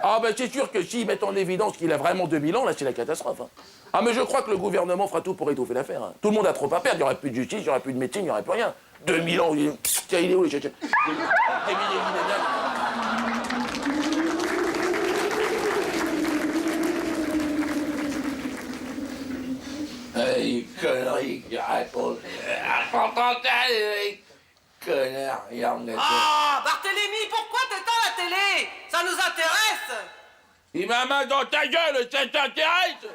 Ah ben c'est sûr que s'ils mettent en évidence qu'il a vraiment 2000 ans, là c'est la catastrophe. Hein. Ah mais je crois que le gouvernement fera tout pour étouffer l'affaire. Hein. Tout le monde a trop à perdre, il n'y aurait plus de justice, il n'y aurait plus de médecine, il n'y aurait plus rien. 2000 ans, tiens, il est où les chercheurs? Conneries qu'il raconte. Connard, regarde la Ah, Barthélémy, pourquoi t'éteins la télé? Ça nous intéresse. Il m'a main dans ta gueule, ça t'intéresse?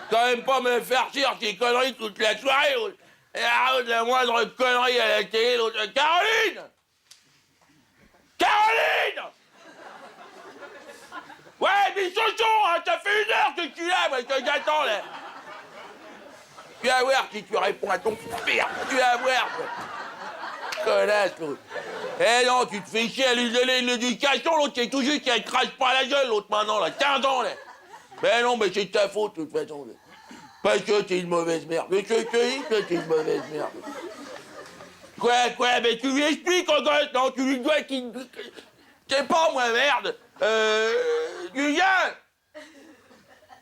Quand même pas me faire dire ces conneries toute la soirée. Et arrête la moindre connerie à la télé. Caroline! Ouais, mais Sochon, hein, ça fait 1 heure que tu es là, moi, que j'attends, là. Tu vas voir si tu réponds à ton père. Tu vas voir. Connasse, l'autre. Eh non, tu te fais chier à lui donner l'éducation, l'autre, c'est tout juste qu'il crache pas la gueule, l'autre, maintenant, là, 15 ans, là. Ben non, mais c'est de ta faute, de toute façon, là. Parce que t'es une mauvaise merde. Mais que t'es une mauvaise merde. Quoi, mais tu lui expliques au gosse, non, tu lui dois qu'il... Je sais pas, moi, merde. Julien,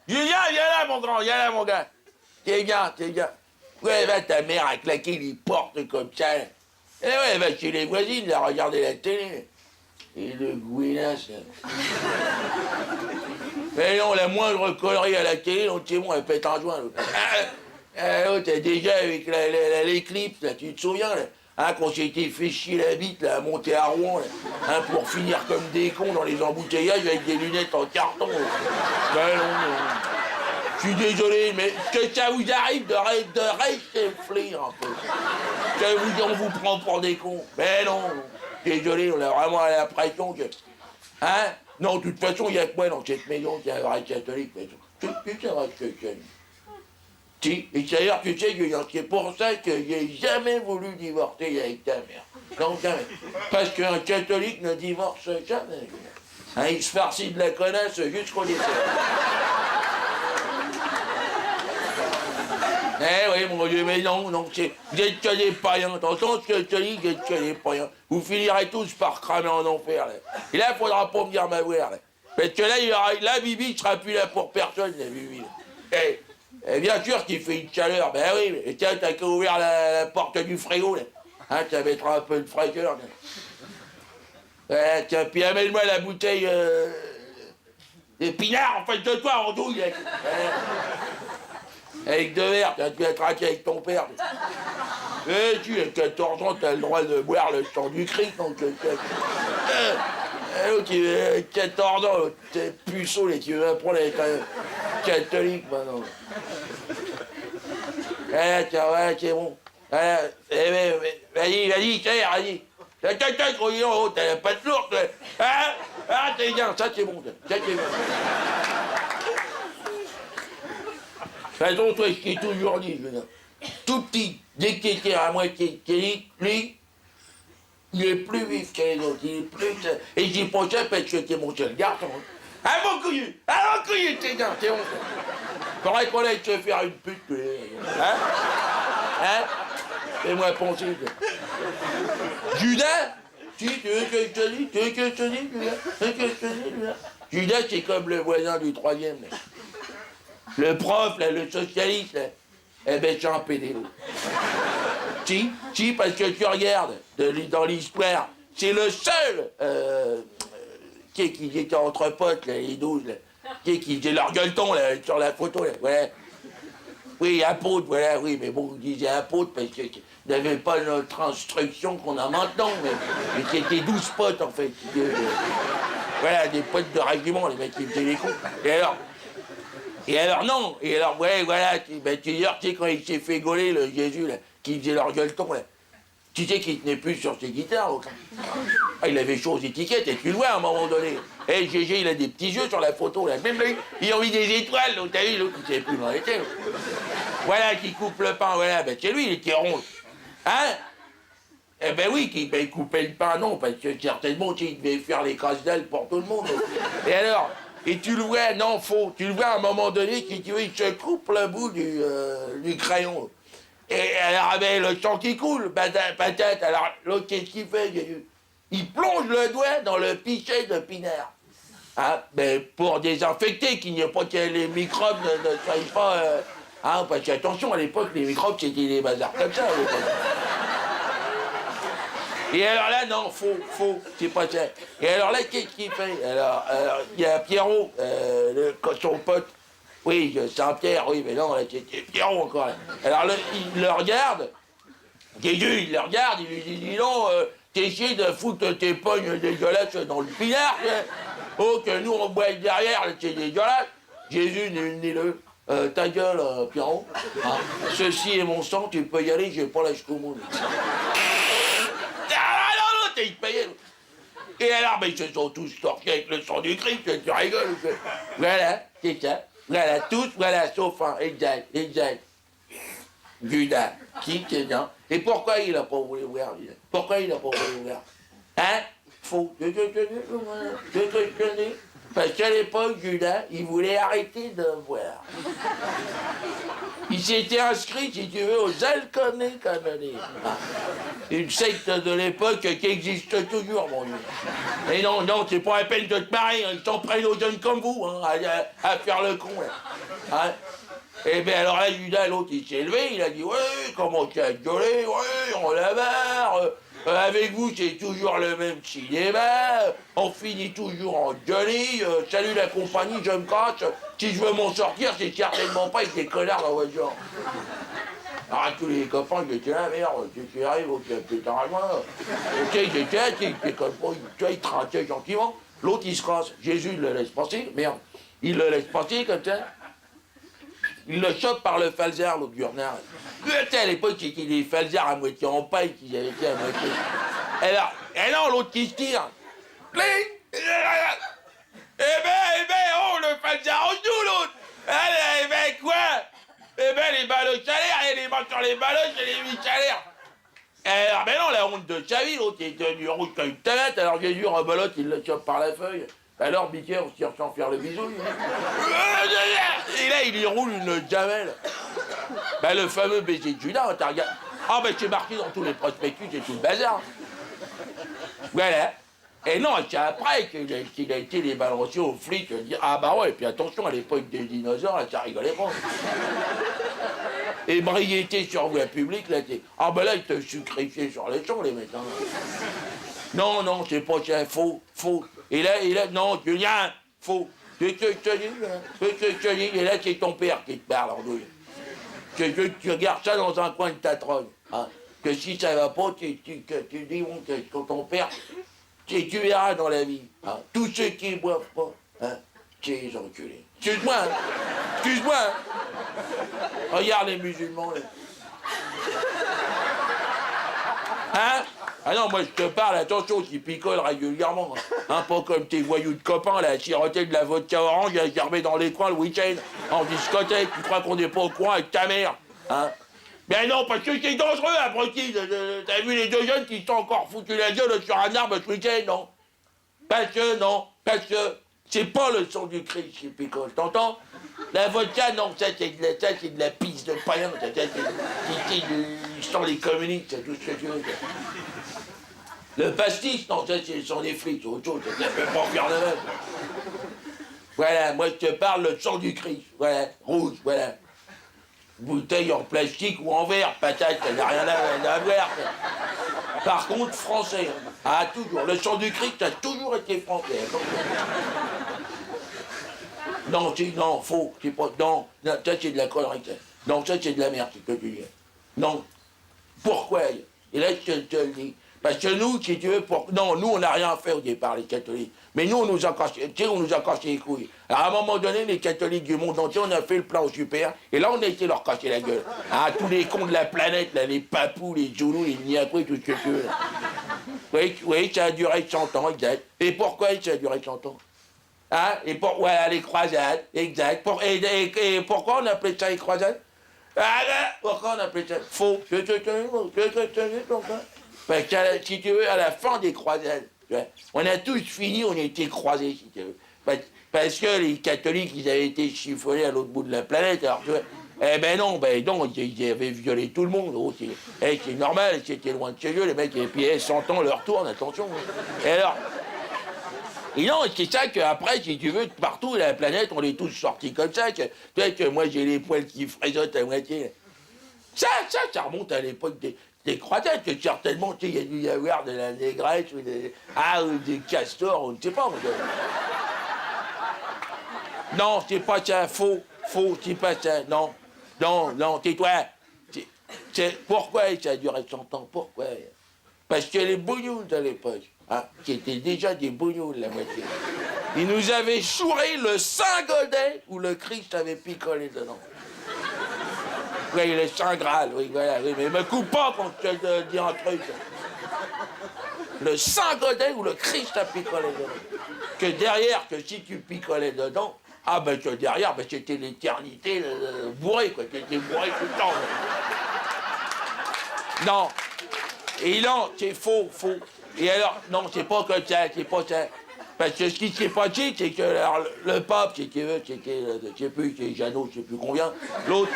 viens là, mon grand, viens là, mon gars. T'es bien. Ouais, va, ta mère a claqué les portes comme ça. Là. Et ouais, va chez les voisines, là, regarder la télé. Et le gouinasse, là. Mais non, la moindre connerie à la télé, donc c'est bon, elle pète un joint. T'as déjà avec l'éclipse, là, tu te souviens, là, hein, qu'on s'était fait chier la bite, là, à monter à Rouen, là, hein, pour finir comme des cons dans les embouteillages avec des lunettes en carton. Ben non. Je suis désolé, mais que ça vous arrive de réfléchir un peu. On vous prend pour des cons. Mais non, désolé, on a vraiment l'impression que... Hein? Non, de toute façon, il y a que moi dans cette maison qui est un vrai catholique. Tu sais vrai que c'est. Si, et d'ailleurs, tu sais que c'est pour ça que j'ai jamais voulu divorcer avec ta mère. Non, jamais. Parce qu'un catholique ne divorce jamais. Hein, il se farcit de la connasse jusqu'au dessert. Eh oui, mon Dieu, mais non, vous êtes que des païens. T'entends ce que je te dis, vous êtes que des païens. Vous finirez tous par cramer en enfer, là. Et là, il faudra pas me dire m'avoir, là. Parce que là, Bibi ne sera plus là pour personne, la Bibi, là. Et bien sûr qu'il fait une chaleur, ben oui, mais tiens, t'as qu'à ouvrir la porte du frigo, là. Hein, ça mettra un peu de fraîcheur, là. Tiens, puis amène-moi la bouteille d'épinards en fait de toi, en douille, là. Avec deux verres, tu vas traquer avec ton père. Et tu as 14 ans, t'as le droit de boire le sang du Christ, donc... L'autre, il a 14 ans, t'es puceau, là, tu veux apprendre à être un catholique, maintenant. Tiens, ouais, c'est bon. Vas-y, tiens, vas-y. Tac, gros, t'as pas de lourde, toi. Hein? Ah, c'est bien, ça c'est bon, ça c'est bon. De toute façon, toi, je t'ai toujours dit, je veux dire, tout petit, dès que t'étais à moitié catholique, lui, il est plus vif que les autres, il est plus... Et j'y pensais parce que t'es mon seul garçon. Ah, mon couillu, c'est bien, c'est bon. Faudrait qu'on aille se faire une pute, hein? Hein? Fais-moi penser, Judas? Si, tu veux que je te dise, Judas? Judas, c'est comme le voisin du troisième, là. Le prof, là, le socialiste, là, eh ben, c'est un pédélo. Si, parce que tu regardes, dans l'histoire, c'est le seul qui était entre potes, là, les 12, là, qui faisait leur gueuleton, là, sur la photo, là, voilà. Oui, apôtre, voilà, oui, mais bon, vous disiez apôtre parce que n'avait pas notre instruction qu'on a maintenant, mais c'était 12 potes, en fait. Voilà, des potes de régiment, les mecs qui faisaient les cons. Et alors, non. Et alors, ouais, voilà, tu sais, quand il s'est fait gauler, le Jésus, là, qui faisait leur gueuleton, là, tu sais qu'il tenait plus sur ses guitares, aucun. Ah, il avait chaud aux étiquettes, et tu le vois à un moment donné. Et Gégé, il a des petits yeux sur la photo, là. Même lui, il a mis des étoiles, donc t'as vu, l'autre, il savait plus où il était. Voilà, qui coupe le pain, voilà, ben c'est lui, il était rond. Hein? Eh ben oui, il coupait le pain, non, parce que certainement, il devait faire les casse-dalles pour tout le monde. Et alors? Et tu le vois, non, faux, tu le vois à un moment donné, il se coupe le bout du crayon. Et alors, ben, le sang qui coule, patate, alors l'autre, qu'est-ce qu'il fait? Il plonge le doigt dans le pichet de pinard. Hein? Ben, pour désinfecter, qu'il n'y ait pas que les microbes ne soient pas... hein, parce qu'attention, à l'époque, les microbes, c'était des bazars comme ça, à l'époque. Et alors là, non, faux, c'est pas ça. Et alors là, qu'est-ce qu'il fait? Alors, il y a Pierrot, son pote. Oui, Saint-Pierre, oui, mais non, là, c'était Pierrot encore. Là. Alors, il le regarde. Jésus, il le regarde, il lui dit, dis donc, t'essayes de foutre tes pognes dégueulasses dans le pinard, oh, que nous, on boit derrière, c'est dégueulasse. Jésus, nul-le. Ta gueule, Pierrot. Hein, ceci est mon sang, tu peux y aller, j'ai pas l'âge commun. Il payait. Et alors, ben, ils se sont tous sortis avec le sang du Christ, tu rigoles. Voilà, c'est ça. Voilà, tous, voilà, sauf un. Exact. Judas, qui c'est bien. Et pourquoi il n'a pas voulu voir, Judas? Pourquoi il n'a pas voulu voir? Hein? Faux. Parce qu'à l'époque, Judas, il voulait arrêter de voir. il s'était inscrit, si tu veux, aux Alconés canoniques. Une secte de l'époque qui existe toujours, mon Dieu. Et non, non, c'est pas la peine de te marier, hein. Ils s'en prennent aux jeunes comme vous, hein, à faire le con, là. Hein. Et bien alors là, Judas, l'autre, il s'est levé, il a dit, ouais, comment tu as gueulé, ouais, on la marre, avec vous, c'est toujours le même cinéma, on finit toujours en gueulis, salut la compagnie, je me cache, si je veux m'en sortir, c'est certainement pas avec des connards dans la voiture. Alors tous les copains, ils étaient là, merde, tu arrives, putain, moi. Ok, ils étaient là, ils étaient comme ça, tu vois, ils trinquaient gentiment, l'autre, il se casse, Jésus le laisse passer, merde, il le laisse passer comme ça. Il le chope par le falzar, l'autre Gurnard. À l'époque, c'était des falzars à moitié en paille qu'ils avaient été à moitié. Alors, et non, l'autre qui se tire. Eh ben, oh, le falzar en dessous, l'autre. Eh ben, quoi? Eh ben, les ballots salaires, et les mains sur les ballots, c'est les 8 salaires. Alors, ben non, la honte de sa vie, l'autre, il était du rouge comme une tomate, alors Jésus rebelote, il le chope par la feuille. Alors, Biquet, on se tire sans faire le bisou. Et là, il y roule une gamelle. Ben, le fameux baiser de Judas, t'as regardé. Ah, ben, c'est marqué dans tous les prospectus et tout le bazar. Voilà. Et non, c'est après qu'il a été les balanciers aux flics. Dire, ah, bah ouais, et puis attention, à l'époque des dinosaures, là, ça rigolait pas. Et briété sur voie publique, là, t'es. Ah, ben là, ils te sucrifiaient sur les champs, les mecs. Hein. Non, non, c'est pas ça, faux. Et là, non, Julien, faux. C'est ce que je te dis, et là, c'est ton père qui te parle, en douille. Que tu regardes ça dans un coin de ta trogne. Hein. Que si ça va pas, tu dis, bon, que ton père, tu verras dans la vie. Hein. Tous ceux qui ne boivent pas, hein, c'est les enculés. Excuse-moi, hein. Excuse-moi. Hein. Regarde les musulmans, là. Hein? Ah non, moi je te parle, attention, qui picolent régulièrement. Hein, pas comme tes voyous de copains, là, à siroter de la vodka orange et à gerber dans les coins le week-end, en discothèque. Tu crois qu'on n'est pas au courant avec ta mère? Hein? Mais non, parce que c'est dangereux, abruti. T'as vu les deux jeunes qui sont encore foutus la gueule sur un arbre ce week-end, non? Parce que c'est pas le sang du Christ qui picole, t'entends? La vodka, non, ça c'est de la pisse de païen, ça c'est du sang des communistes, c'est tout ce que tu veux. Le pastis, non, ça c'est le sang des flics, c'est autre chose, ça fait pas faire de même. Voilà, moi je te parle le sang du Christ, voilà, rouge, voilà. Bouteille en plastique ou en verre, patate, ça n'a rien à voir. Par contre, français, ah toujours, le sang du Christ a toujours été français. Non, faux, c'est pas, non, ça c'est de la connerie, ça. Non, ça c'est de la merde, c'est ce que tu dis. Non, pourquoi? Et là je te le dis. Parce que nous, si tu veux, non, nous on n'a rien fait au départ, les catholiques. Mais nous, on nous a cassé les couilles. Alors, à un moment donné, les catholiques du monde entier, on a fait le plan super, et là, on a été leur casser la gueule. Ah, tous les cons de la planète, là, les papous, les zoulous, les niaquous, tout ce que tu veux. Oui, ça a duré 100 ans, exact. Et pourquoi ça a duré 100 ans? Hein? Et voilà, les croisades, exact. Et pourquoi on appelait ça les croisades? Pourquoi on appelait ça? Faux. Parce que, si tu veux, à la fin des croisades, on a tous fini, on a été croisés, si tu veux. Parce que les catholiques, ils avaient été chiffonnés à l'autre bout de la planète, alors tu vois. Eh ben non, ils avaient violé tout le monde. Oh, c'est normal, c'était loin de chez eux, les mecs, et puis 100 ans leur tourne, attention. Et alors, et non, c'est ça qu'après, si tu veux, partout la planète, on est tous sortis comme ça. Tu vois que moi, j'ai les poils qui frésotent à moitié. Ça remonte à l'époque des croisades, que certainement, tu sais, il y a dû y avoir de la négresse, ou des castors, on ne sait pas. Non, c'est pas ça, faux, c'est pas ça, non, tais-toi. Pourquoi ça a duré 100 ans, pourquoi? Parce que les bougnoules de l'époque, hein, qui étaient déjà des bougnoules, la moitié, ils nous avaient chouré le Saint-Godet où le Christ avait picolé dedans. Oui, le Saint Graal, oui, voilà, oui, mais me coupe pas quand je te dis un truc. Le Saint-Godet où le Christ a picolé dedans. Que derrière, que si tu picolais dedans, ah ben que derrière, ben c'était l'éternité bourrée, quoi, t'étais bourré tout le temps. Non, et non, c'est faux. Et alors, non, c'est pas comme ça, c'est pas ça. Parce que ce qui s'est passé, c'est que alors, le pape, c'était, je sais plus, c'est Jeannot, je sais plus combien, l'autre,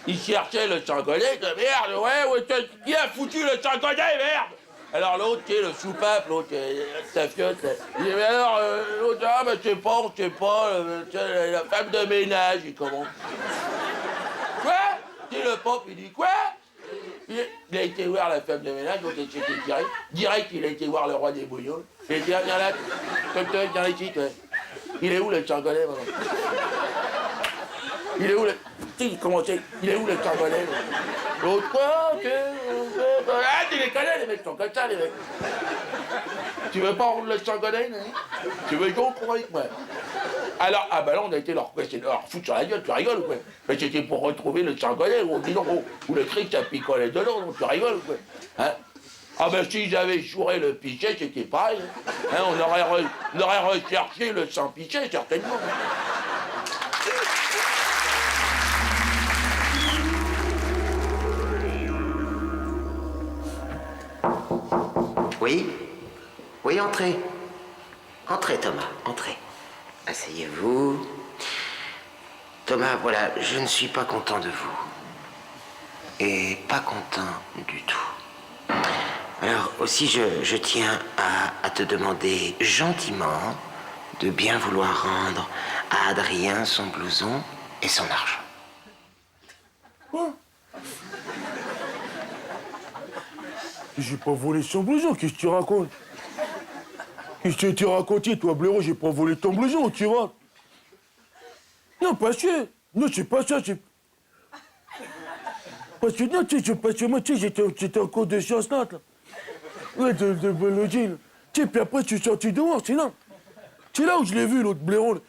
il cherchait le sangolet, de merde, ouais, qui a foutu le sangolet, merde? Alors l'autre, tu sais, le sous-pape, l'autre, sa fiotte, il dit, mais alors, l'autre, ah, ben, on sait pas, la femme de ménage, il commence. Quoi? Tu sais, le pape, il dit, quoi? Il a été voir la femme de ménage, donc il s'était tiré. Direct, il a été voir le roi des bouillons. Il a dit, viens là, viens ici, toi. Il est où le sangolet, maintenant? Il est où le... Tu sais, il commençait, il est où le sangolet? L'autre, quoi? Ah, tu les connais, les mecs sont comme ça, les mecs. Tu veux pas rendre le sangolet, non? Tu veux jouer au avec moi? Alors, ah ben là, on a été leur foutre sur la gueule, tu rigoles ou quoi? Mais c'était pour retrouver le sangolet, ou le cri que ça picolait dedans, donc tu rigoles ou quoi? Hein? Ah ben si j'avais chouré le pichet, c'était pareil. Hein, on aurait recherché le sans pichet, certainement. Oui? Oui, entrez. Entrez, Thomas, entrez. Asseyez-vous. Thomas, voilà, je ne suis pas content de vous. Et pas content du tout. Alors, aussi, je tiens à te demander gentiment de bien vouloir rendre à Adrien son blouson et son argent. Quoi? J'ai pas volé son blouson, qu'est-ce que tu racontes? Qu'est-ce que tu raconté, toi, blaireau? J'ai pas volé ton blouson, tu vois? Non, pas sûr. Non, c'est pas ça, c'est... Parce que, non, tu sais, parce que moi, tu sais, j'étais en cours de sciences nat, là. Ouais, de biologie, là. Tu sais, puis après, je suis sorti dehors, c'est là. C'est là où je l'ai vu, l'autre blaireau, là.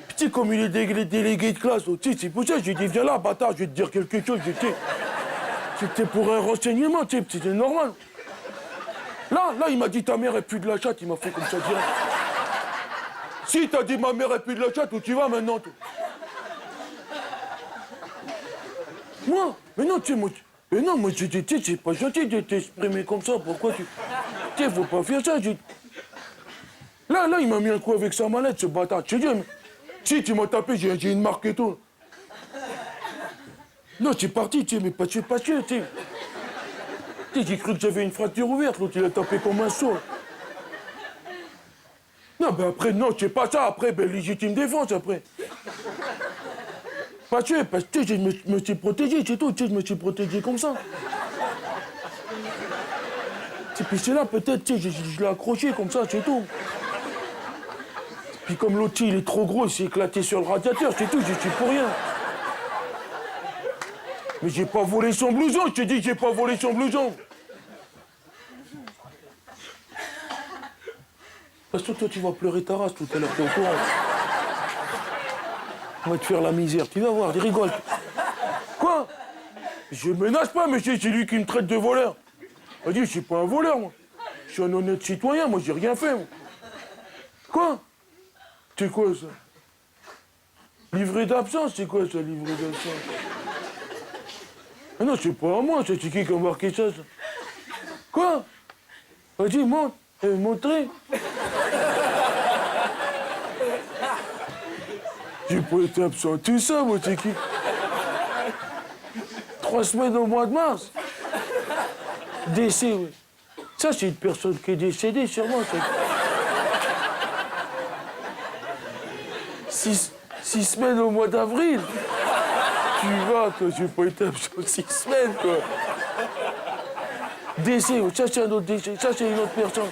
Puis, tu sais, comme il est délégué de classe, tu sais, c'est pour ça que j'ai dit, viens là, bâtard, je vais te dire quelque chose, c'était pour un renseignement, tu sais, c'était normal. Là, il m'a dit, ta mère est plus de la chatte, il m'a fait comme ça direct. Si t'as dit, ma mère est plus de la chatte, où tu vas maintenant, toi? Moi? Mais non, tu sais, moi... Mais non, moi, tu sais, c'est pas gentil de t'exprimer comme ça, pourquoi tu... Tu sais, faut pas faire ça, Là, il m'a mis un coup avec sa mallette, ce bâtard. Je te dis, mais... Si, tu m'as tapé, j'ai une marque et tout. Non, c'est parti, tu sais, mais pas sûr, tu sais. Tu sais, j'ai cru que j'avais une fracture ouverte, l'autre, il a tapé comme un sourd. Non, ben après, non, c'est pas ça, après, ben légitime défense, après. Pas sûr, parce que, tu sais, je me suis protégé, c'est tout, tu sais, je me suis protégé comme ça. Et puis c'est là, peut-être, tu sais, je l'ai accroché comme ça, c'est tout. Puis comme l'autre, il est trop gros, il s'est éclaté sur le radiateur, c'est tout, je suis pour rien. Mais j'ai pas volé son blouson, je te dis, j'ai pas volé son blouson. Parce que toi, tu vas pleurer ta race tout à l'heure, t'es au courant. On va te faire la misère, tu vas voir, il rigole. Quoi? Je menace pas, monsieur, c'est lui qui me traite de voleur. Il dit, je suis pas un voleur, moi. Je suis un honnête citoyen, moi, j'ai rien fait, moi. Quoi? C'est quoi, ça? Livret d'absence, c'est quoi, ça, livret d'absence? Ah non, c'est pas à moi, c'est qui a marqué ça, ça? Quoi? Vas-y, montre. Montrez. J'ai pas été absent tout ça, moi, c'est qui? 3 semaines au mois de mars. Décès, oui. Ça, c'est une personne qui est décédée, sûrement. 6 semaines au mois d'avril. Tu vois, toi, j'ai pas été absent 6 semaines, quoi. Décès, oui. Ça, c'est un autre décès. Ça, c'est une autre personne.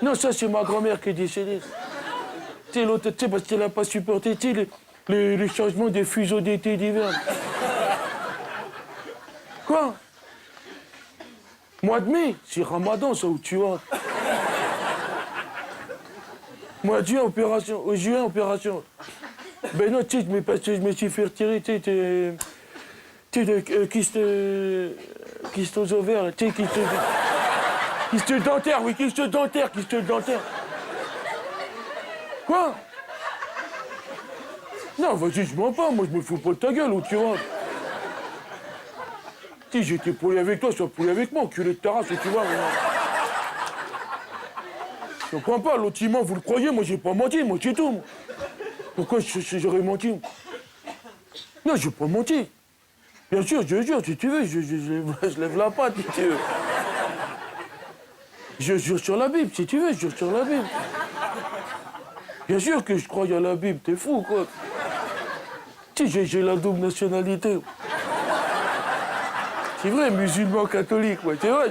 Non, ça, c'est ma grand-mère qui est décédée. Tu sais, l'autre, tu sais, parce qu'elle n'a pas supporté, tu sais, les changements des fuseaux d'été et d'hiver. Quoi? Mois de mai, c'est Ramadan, ça, où tu vois. Mois de juin, opération. Juin, opération. Ben non, tu sais, je me suis fait retirer, tu sais, kyste aux ovaires, tu sais, kyste dentaire, oui, kyste dentaire. Quoi? Non, vas-y, je mens pas, moi, je me fous pas de ta gueule, où tu vois. Si j'étais poli avec toi, sois poli avec moi, enculé de ta race, où tu vois. Je comprends pas, l'autre il ment, vous le croyez, moi j'ai pas menti, moi c'est tout. Moi. Pourquoi j'aurais menti? Non, j'ai pas menti. Bien sûr, je jure, si tu veux, je lève la patte, si tu veux. Je jure sur la Bible, si tu veux, je jure sur la Bible. Bien sûr que je crois à la Bible, t'es fou, quoi. Tu sais, j'ai la double nationalité. C'est vrai, musulman catholique, ouais, c'est vrai.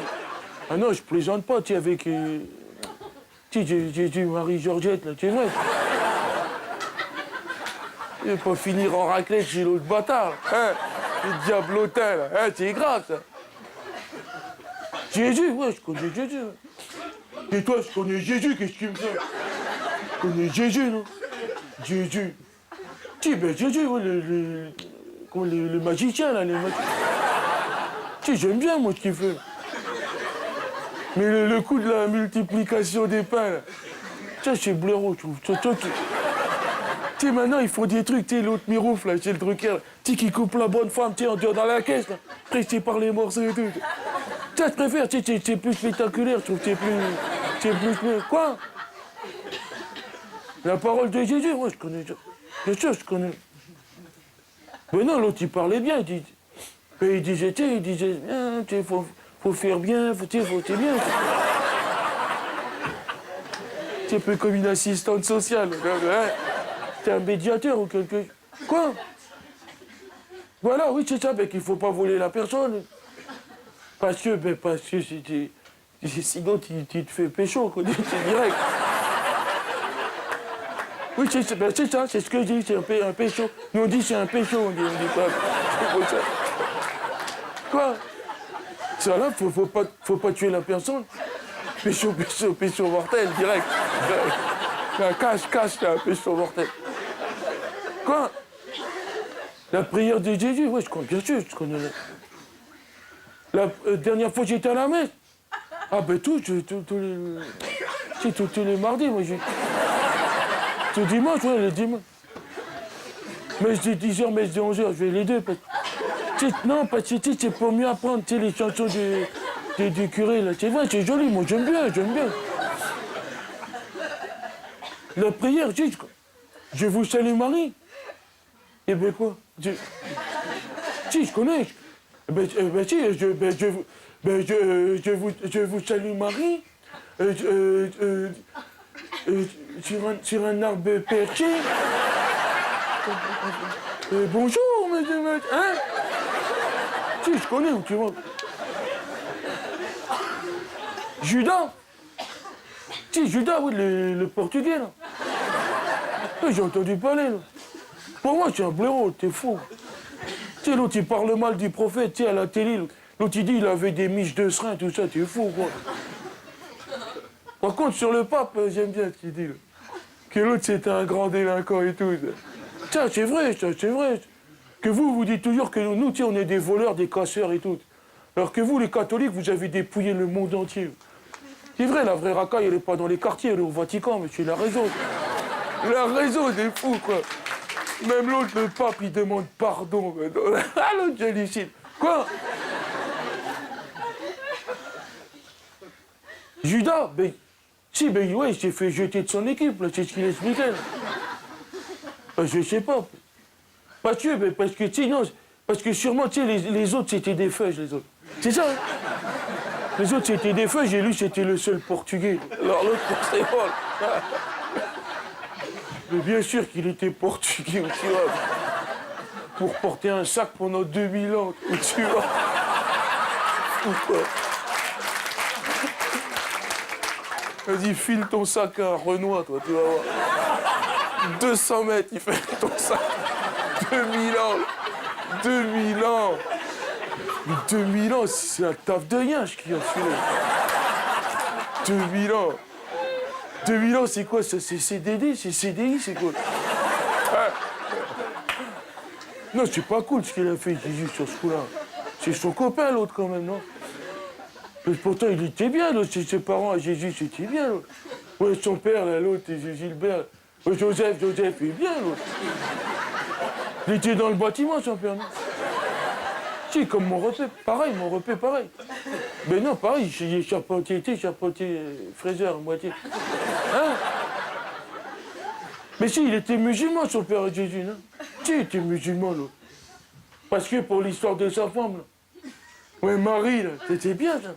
Ah non, je plaisante pas, tu sais, avec... Tu sais, j'ai Marie-Georgette, là, c'est vrai. Je vais pas finir en raclette chez l'autre bâtard, hein. Le diablotin, là, hein, c'est grave, ça. Jésus, ouais, je connais Jésus. Et toi, je connais Jésus, qu'est-ce qu'il me fait? Je connais Jésus, non? Jésus. Si, ben Jésus, ouais, les magiciens, là, les magiciens. Si, j'aime bien, moi, ce qu'il fait. Mais le coup de la multiplication des pains, là, ça, c'est blaireau, je trouve. Tu sais, maintenant, ils font des trucs, tu sais, l'autre mirouf, là, c'est le truqueur, tu sais, qui coupe la bonne femme, tu sais, dans la caisse, là, pressé par les morceaux et tout. Tu sais, je préfère, tu sais, c'est plus spectaculaire, je trouve, c'est plus... Quoi? La parole de Jésus, moi, je connais ça. Bien sûr, je connais. Mais non, l'autre, il parlait bien, il disait, bien, tu sais, faut faire bien, tu sais, c'est bien. C'est un peu comme une assistante sociale, hein? T'es un médiateur ou quelque chose. Quoi? Voilà, oui, c'est ça, ben, qu'il faut pas voler la personne. Parce que sinon, tu te fais pécho, quoi, c'est direct. Oui, c'est ça, c'est ce que je dis, c'est un pécho. Nous, on dit c'est un pécho, on dit pas. C'est ça. Quoi? Ça, là, faut pas tuer la personne. Pécho mortel, direct. Cache, là, pécho mortel. Quoi? La prière de Jésus, oui, je connais, bien sûr, je connais. La dernière fois, j'étais à la messe. Ah, ben tous les mardis, moi, tous les dimanches, ouais, les dimanches. Messe de 10h, messe de 11h, je vais les deux. Non, parce que c'est pour mieux apprendre, tu sais, les chansons du curé, là. C'est vrai, c'est joli, moi, j'aime bien. La prière, je vous salue Marie. Eh ben quoi? Si, je connais. Je vous salue Marie. Sur un arbre perché. Bonjour, monsieur, hein? Si, je connais, tu vois. Judas. Si, Judas, oui, le portugais, là. J'ai entendu parler, là. Pour moi, c'est un blaireau, t'es fou. Tu sais, l'autre, il parle mal du prophète, tu sais, à la télé. L'autre, il dit il avait des miches de serin, tout ça, t'es fou, quoi. Par contre, sur le pape, j'aime bien ce qu'il dit, là. Que l'autre, c'était un grand délinquant et tout. Ça, c'est vrai, Que vous dites toujours que nous, tu sais, on est des voleurs, des casseurs et tout. Alors que vous, les catholiques, vous avez dépouillé le monde entier. C'est vrai, la vraie racaille, elle n'est pas dans les quartiers, elle est au Vatican, monsieur, il a raison. Il a raison, des fous, quoi. Même l'autre, le pape, il demande pardon. Ah, l'autre, je décide. Quoi? Judas, ben... Si, ben, ouais, il s'est fait jeter de son équipe, là, c'est ce qu'il expliquait, là. Ben, je sais pas. Parce que, sinon... Parce que sûrement, tu sais, les autres, c'était des feuilles, les autres. C'est ça, hein? Les autres, c'était des feuilles, et lui, c'était le seul portugais. Alors l'autre, c'est pas... Mais bien sûr qu'il était portugais, tu vois. Pour porter un sac pendant 2000 ans, tu vois. Pourquoi? Vas-y, file ton sac à Renoir, toi, tu vas voir. 200 mètres, il fait ton sac. 2000 ans. 2000 ans. 2000 ans, c'est un taf de yinche qui a filé. 2000 ans. 2000 ans, c'est quoi ça? C'est CDD? C'est CDI? C'est quoi? Non, c'est pas cool ce qu'il a fait, Jésus, sur ce coup-là. C'est son copain, l'autre, quand même, non? Mais pourtant, il était bien, l'autre. Ses parents à Jésus, c'était bien, l'autre. Ouais, son père, là, l'autre, Gilbert. Ouais, Joseph est bien, l'autre. Il était dans le bâtiment, son père, non? Si, comme mon repère, pareil, Mais non, pareil, j'ai charpentier, fraiseur, à moitié. Hein? Mais si, il était musulman, son père Jésus, non? Si, il était musulman, là. Parce que pour l'histoire de sa femme, là. Ouais, Marie, là, c'était bien, ça.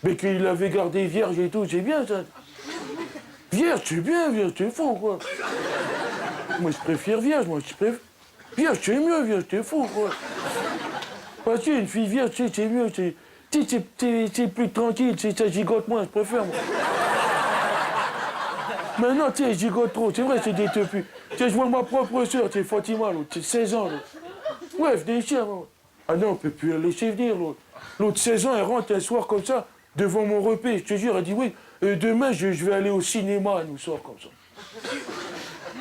Mais qu'il l'avait gardée vierge et tout, c'est bien, ça. Vierge, c'est bien, vierge, c'est faux, quoi. Moi, je préfère vierge, Vierge, c'est mieux, vierge, c'est faux, quoi. Parce qu'une fille vierge, c'est mieux, c'est plus tranquille, ça gigote moins, je préfère, moi. Maintenant, tu sais, je gigote trop, c'est vrai, c'est des teupus. Tu sais, je vois ma propre sœur, c'est Fatima, l'autre, c'est 16 ans, l'autre. Ouais, venez ici, moi. Ah non, on peut plus la laisser venir, l'autre. L'autre, 16 ans, elle rentre un soir comme ça, devant mon repas, je te jure, elle dit, oui, demain, je vais aller au cinéma, elle nous sort comme ça.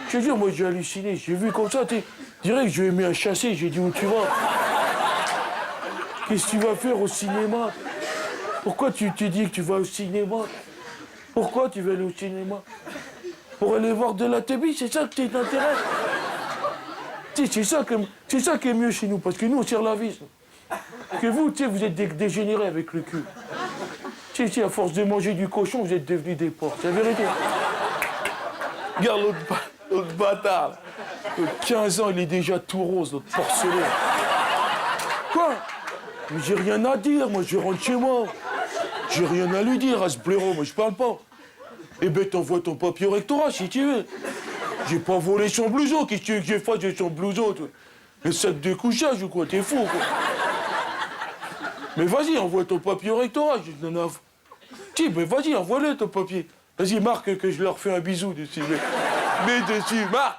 Je te jure, moi, j'ai halluciné, j'ai vu comme ça, tu dirais que je vais aimer à chasser, j'ai dit, où tu vas? Qu'est-ce que tu vas faire au cinéma? Pourquoi tu te dis que tu vas au cinéma? Pourquoi tu veux aller au cinéma? Pour aller voir de la télé, c'est ça qui t'intéresse? C'est ça qui est mieux chez nous, parce que nous, on tire la vis. Que vous, tu sais, vous êtes dégénérés avec le cul. Tu sais, à force de manger du cochon, vous êtes devenus des porcs, c'est la vérité. Regarde l'autre bâtard, là. 15 ans, il est déjà tout rose, l'autre porcelain. Quoi? Mais j'ai rien à dire, moi, je rentre chez moi. J'ai rien à lui dire à ce blaireau, moi, je parle pas. Eh ben, t'envoies ton papier au rectorat, si tu veux. J'ai pas volé son blouson, qu'est-ce que tu veux que j'ai fait de son blouson, toi? Le sac de couchage ou quoi? T'es fou, quoi. Mais vas-y, envoie ton papier au rectorat, je n'en ai... Tiens, mais vas-y, envoie-le, ton papier. Vas-y, marque que je leur fais un bisou dessus. Mets dessus, marque.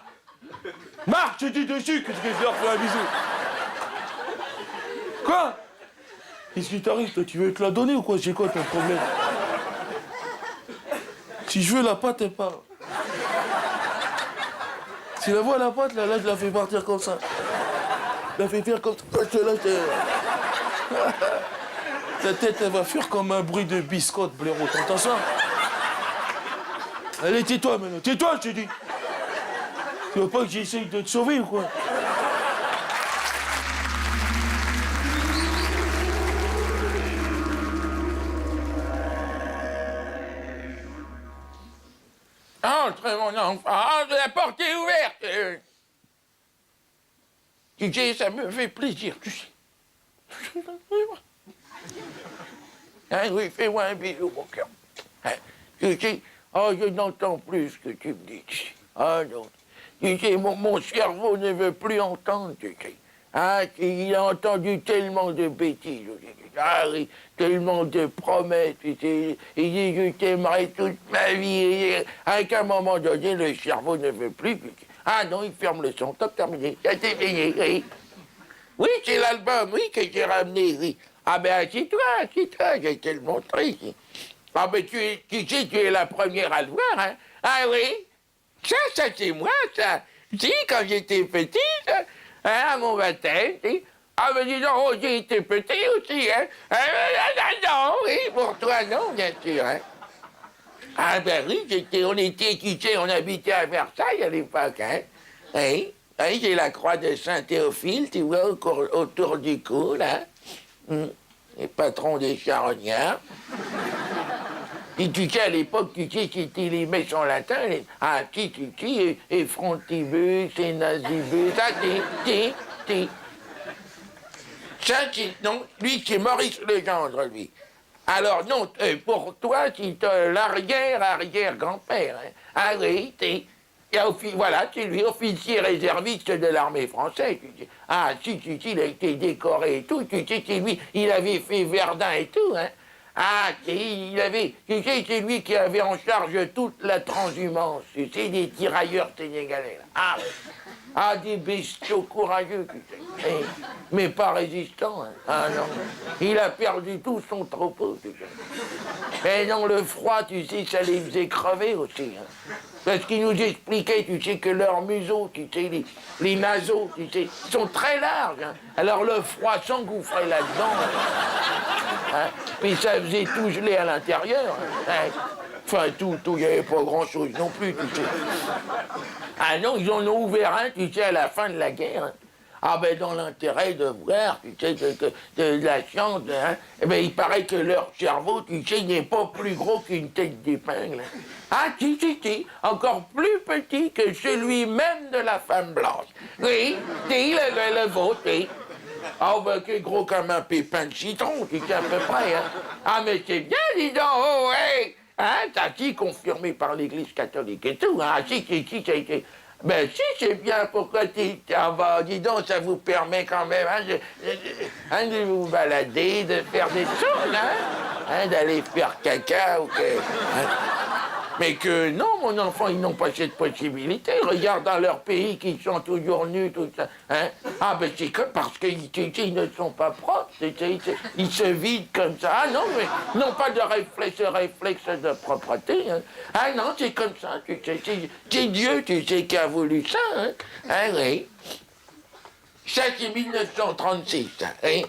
Marque, je dis dessus que je leur fais un bisou. Quoi? Qu'est-ce qui t'arrive, toi? Tu veux te la donner ou quoi? C'est quoi ton problème? Si je veux la pâte, elle part. Tu la vois, la pâte, là, je la fais partir comme ça. Je la fais faire comme ça. Ta tête, elle va fuir comme un bruit de biscotte, blaireau. T'entends ça? Allez, tais-toi maintenant. Tais-toi, je te dis. Tu veux pas que j'essaye de te sauver ou quoi? Entre, mon enfant, entre, la porte est ouverte. Tu sais, ça me fait plaisir, tu sais. Hein, oui, fais-moi un bisou, mon cœur. Hein, tu sais, oh, je n'entends plus ce que tu me dis. Ah non. Tu sais, mon cerveau ne veut plus entendre, tu sais. Ah, il a entendu tellement de bêtises. Ah oui, tellement de promesses, tu sais. Il dit, je t'aimerai toute ma vie. Et à un moment donné, le cerveau ne veut plus. Ah non, il ferme le son. Top, terminé. Ça c'est fini, oui. Oui, c'est l'album, oui, que j'ai ramené, oui. Ah ben, assieds-toi, je vais te le montrer. Ah ben, tu sais, tu es la première à le voir, hein. Ah oui, ça c'est moi, ça. Si, quand j'étais petite, hein, à mon baptême, si. Ah ben, dis donc, Roger était petit aussi, hein. Non, oui, pour toi, non, bien sûr, hein. Ah ben oui, on était, tu sais, on habitait à Versailles à l'époque, hein. Oui, oui, j'ai la croix de Saint-Théophile, tu vois, autour du cou, là. Les patrons des charognards. Et tu sais, à l'époque, tu sais, c'était les messes en latin, et frontibus, et nasibus, ça, ti. Ça, c'est, non, lui, c'est Maurice Legendre, lui. Alors, non, pour toi, c'est l'arrière-arrière-grand-père, hein. Ah oui, voilà, c'est lui, officier réserviste de l'armée française. Tu sais. Ah, si, il a été décoré et tout. Tu sais, c'est lui, il avait fait Verdun et tout, hein. Ah, tu sais, c'est lui qui avait en charge toute la transhumance. Tu sais, des tirailleurs sénégalais, là. Ah, des bestiaux courageux, tu sais. Mais pas résistants, hein. Ah non, il a perdu tout son troupeau, tu sais. Mais non, le froid, tu sais, ça les faisait crever aussi, hein. Parce qu'ils nous expliquaient, tu sais, que leurs museaux, tu sais, les naseaux, tu sais, sont très larges, hein. Alors le froid s'engouffrait là-dedans, hein. Puis ça faisait tout geler à l'intérieur, hein. Enfin, tout, il n'y avait pas grand-chose non plus, tu sais. Ah non, ils en ont ouvert un, tu sais, à la fin de la guerre, hein. Ah ben dans l'intérêt de voir, tu sais, de la science, hein, eh ben il paraît que leur cerveau, tu sais, n'est pas plus gros qu'une tête d'épingle. Ah si, encore plus petit que celui même de la femme blanche. Oui, si, le vôtre, oui. Ah ben que gros comme un pépin de citron, tu sais à peu près, hein. Ah mais c'est bien, dis donc, oh ouais. Hein, t'as qui confirmé par l'Église catholique et tout, hein, si, ça a été... Ben si, c'est bien, pourquoi ah bah, dis donc, ça vous permet quand même de vous balader, de faire des choses, hein, d'aller faire caca ou que... Hein. Mais que non, mon enfant, ils n'ont pas cette possibilité. Regarde dans leur pays qu'ils sont toujours nus, tout ça. Hein? Ah ben c'est comme parce qu'ils ne sont pas propres, ils se vident comme ça. Ah non, mais non pas de réflexe de propreté. Hein? Ah non, c'est comme ça, tu sais, c'est Dieu, tu sais, qui a voulu ça. Hein? Ah oui. Ça c'est 1936, hein?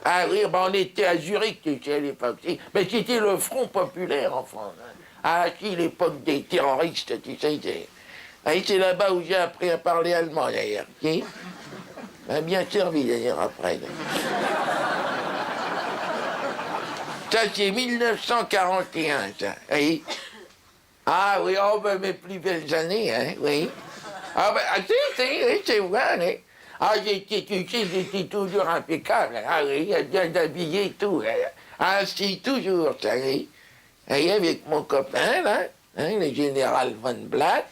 Ah oui, ben on était à Zurich, tu sais, à l'époque. Mais c'était le Front populaire en France. Hein. Ah si, l'époque des terroristes, tu sais. C'est là-bas où j'ai appris à parler allemand, d'ailleurs. Okay? M'a bien servi, d'ailleurs, après. Ça, c'est 1941, ça. Oui. Ah oui, oh, ben, mes plus belles années, hein, oui. Ah ben, c'est vrai, hein. Ah, j'étais toujours impeccable. Ah oui, bien habillé et tout. Ah, si, toujours, ça, oui. Et avec mon copain, là, hein, le général Von Blatt.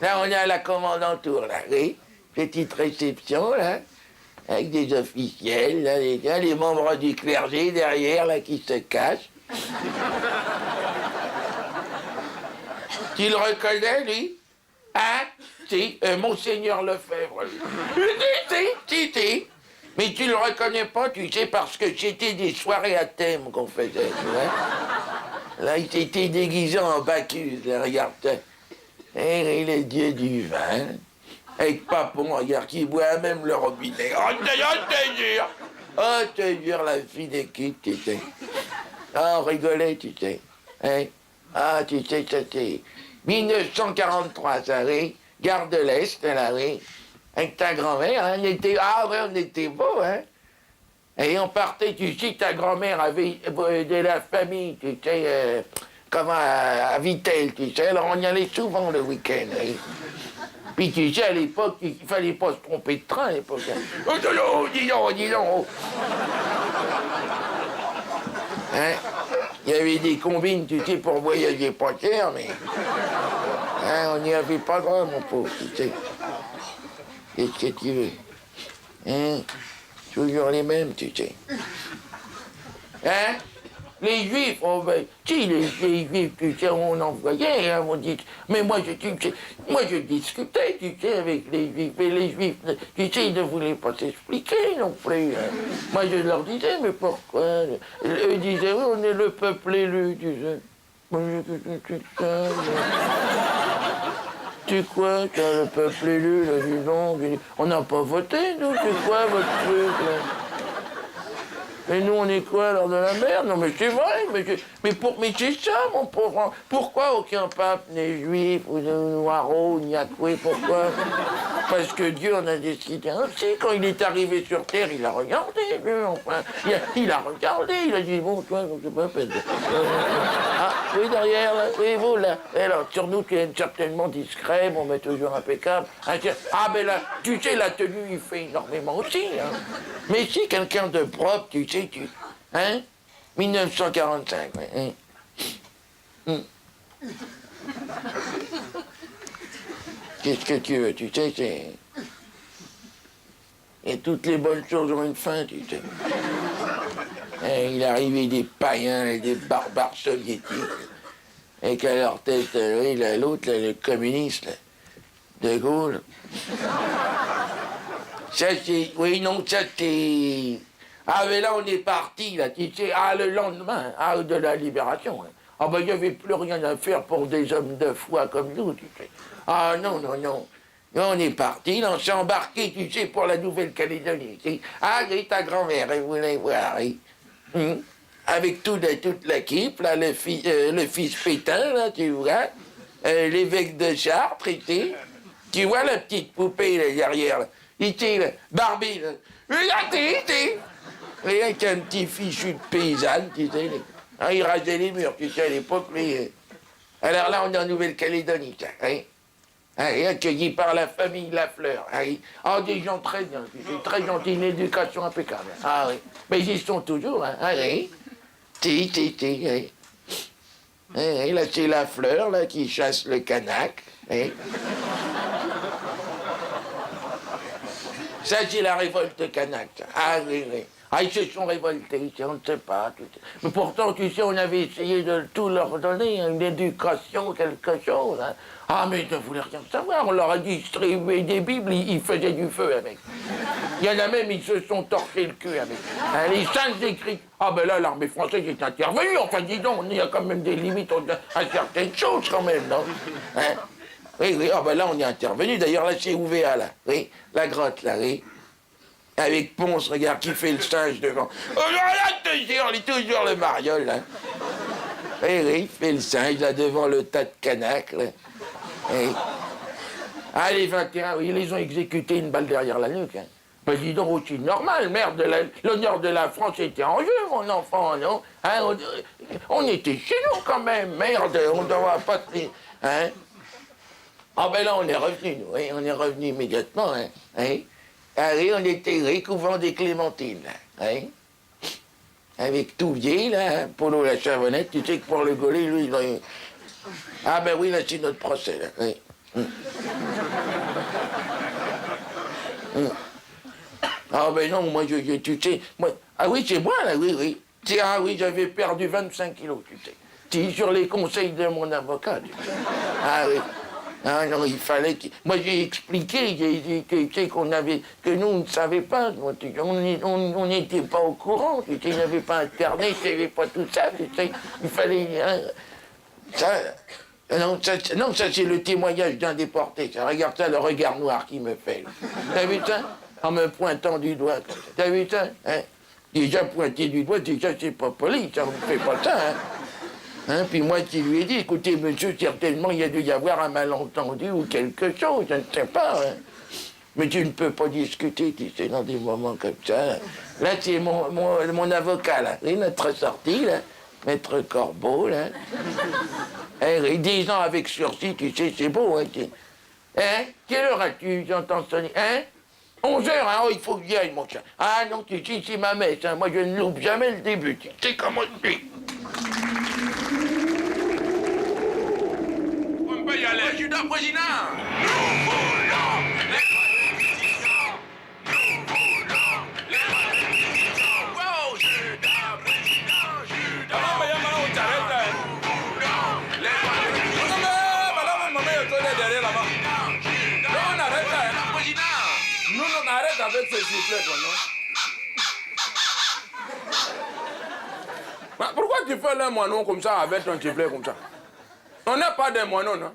Là, on est à la commandantour, là, oui. Petite réception, là, avec des officiels, là, les membres du clergé derrière, là, qui se cachent. Tu le reconnais, lui? Hein? Si, Monseigneur Lefebvre. Si. Mais tu le reconnais pas, tu sais, parce que c'était des soirées à thème qu'on faisait, tu vois. Là, il s'était déguisé en Bacchus, là, regarde. Et les dieux du vin. Avec Papon, regarde, qui boit même le robinet. Oh, te jure, la fine équipe, tu sais. Ah, on rigolait, tu sais. Hein? Ah, tu sais, c'était 1943, ça, oui. Gare de l'Est, là, oui. Avec ta grand-mère, hein, on était beaux, hein. Et on partait, tu sais, ta grand-mère avait de la famille, tu sais, à Vittel, tu sais. Alors on y allait souvent le week-end, oui. Puis tu sais, à l'époque, il fallait pas se tromper de train, à l'époque. Oh, dis donc. Hein? Il y avait des combines, tu sais, pour voyager pas cher, mais... Hein, on n'y avait pas droit, mon pauvre, tu sais. Qu'est-ce que tu veux? Hein? Toujours les mêmes, tu sais. Hein? Les Juifs, si, les Juifs, tu sais, on en voyait, hein, on dit... Mais moi, je discutais, tu sais, avec les Juifs. Et les Juifs, tu sais, ils ne voulaient pas s'expliquer non plus. Hein. Moi, je leur disais, mais pourquoi? Eux disaient, oui, on est le peuple élu, tu sais. Tu quoi, le peuple élu, là, dis donc, on n'a pas voté, nous, c'est quoi votre truc, là? Et nous, on est quoi, alors, de la merde? Non, mais c'est vrai, mais c'est ça, mon pauvre. Pourquoi aucun pape n'est juif, ou noiro, ni acoué, pourquoi? Parce que Dieu en a décidé ainsi. Quand il est arrivé sur Terre, il a regardé, lui, enfin. Il a regardé, il a dit, bon, toi, je sais pas, ah, oui, derrière, là, oui, vous, là. Et alors, sur nous, qui est certainement discret, bon, mais toujours impeccable. Ah, mais là, tu sais, la tenue, il fait énormément aussi, hein. Mais si quelqu'un de propre, tu sais, hein? 1945, oui. Hein? Qu'est-ce que tu veux, tu sais, c'est... Et toutes les bonnes choses ont une fin, tu sais. Et il arrivait des païens et des barbares soviétiques. Et qu'à leur tête, oui, l'autre, le communiste, De Gaulle. Ça, c'est... Oui, non, ça, c'est... Ah, mais là, on est parti, là, tu sais, le lendemain, de la libération. Hein. Ah, ben, il n'y avait plus rien à faire pour des hommes de foi comme nous, tu sais. Ah, non. Là, on est parti, là, on s'est embarqué, tu sais, pour la Nouvelle-Calédonie. Ah, oui, ta grand-mère, elle voulait voir, oui. Avec toute l'équipe, là, le fils Pétain, là, tu vois, l'évêque de Chartres, tu sais. Tu vois la petite poupée là, derrière, là. Ici, là, Barbie, là. Regardez, ici. Et avec un petit fichu de paysanne, tu sais. Hein, il rasait les murs, tu sais, à l'époque, mais... Alors là, on est en Nouvelle-Calédonie, ça, hein. Hein, accueilli par la famille Lafleur. Hein. Ah, des gens très bien, très gentils, une éducation impeccable. Ah oui. Mais ils y sont toujours, hein. Ah, oui. Oui. Et là, c'est Lafleur, là, qui chasse le canac. Hein. Ça, c'est la révolte kanak. Ah oui. Ah, ils se sont révoltés, on ne sait pas. Mais pourtant, tu sais, on avait essayé de tout leur donner, une éducation, quelque chose. Hein. Ah, mais ils ne voulaient rien savoir. On leur a distribué des Bibles, ils faisaient du feu avec. Il y en a même, ils se sont torchés le cul avec. Hein, les saintes écrits. Ah, ben là, l'armée française est intervenue. Enfin, dis donc, il y a quand même des limites à certaines choses, quand même, non hein. Oui, ah, ben là, on est intervenu. D'ailleurs, là, c'est UVA, là. Oui, la grotte, là, oui. Avec Ponce, regarde, qui fait le singe devant. Oh, là, toujours, il est toujours le mariole, là. Oui, il fait le singe, là, devant le tas de canaques, là. Oui. Ah, les 21, oui, ils les ont exécutés une balle derrière la nuque, hein. Ben, dis donc, aussi normal, merde, l'honneur de la France était en jeu, mon enfant, non hein, on était chez nous, quand même, merde, on ne doit pas... Hein. Ah, ben là, on est revenu, nous, hein, on est revenu immédiatement, hein. Allez, on était couvent des Clémentines, là, hein. Avec Touvier, là, Polo la Chavonnette, tu sais que pour le Gaulet, lui, il a... Ah, ben oui, là, c'est notre procès, là, oui. Ah, ben non, moi, tu sais, moi... Ah oui, c'est moi, là, oui. Ah oui, j'avais perdu 25 kilos, tu sais. C'est sur les conseils de mon avocat, tu sais. Ah oui. Ah non, il fallait que... Moi, j'ai expliqué que nous, on ne savait pas. On n'était pas au courant. Tu sais, il n'y avait pas Internet, il n'y avait pas tout ça. Tu sais, il fallait... Hein, ça, c'est le témoignage d'un déporté. Ça, regarde ça, le regard noir qu'il me fait. T'as vu ça? En me pointant du doigt. T'as vu ça? Hein? Déjà pointé du doigt, déjà, c'est pas poli. Ça, on ne fait pas ça, hein? Hein, puis moi qui lui ai dit, écoutez monsieur, certainement il y a dû y avoir un malentendu ou quelque chose, je ne sais pas. Hein. Mais tu ne peux pas discuter, tu sais, dans des moments comme ça. Là, c'est mon avocat, là, et notre sortie, là, Maître Corbeau, là. Et 10 ans avec sursis, tu sais, c'est beau, hein. Hein? Quelle heure as-tu, j'entends sonner? Hein? 11 heures, hein? Oh, il faut que j'y aille, mon chat. Ah non, tu sais, c'est ma messe, hein. Moi je ne loupe jamais le début, tu sais comment je suis. Y aller. Président, président. Nous voulons les réquisitions. Nous voulons les réquisitions. Wow, président. Non, mais il y a un t'arrêtes. Nous voulons les réquisitions. Non, mais il y a derrière là-bas. Non, on arrête là. Président. Nous, on arrête avec ces sifflets, non? Pourquoi tu fais le moineau comme ça avec ton sifflet comme ça? On n'a pas de moineaux, non?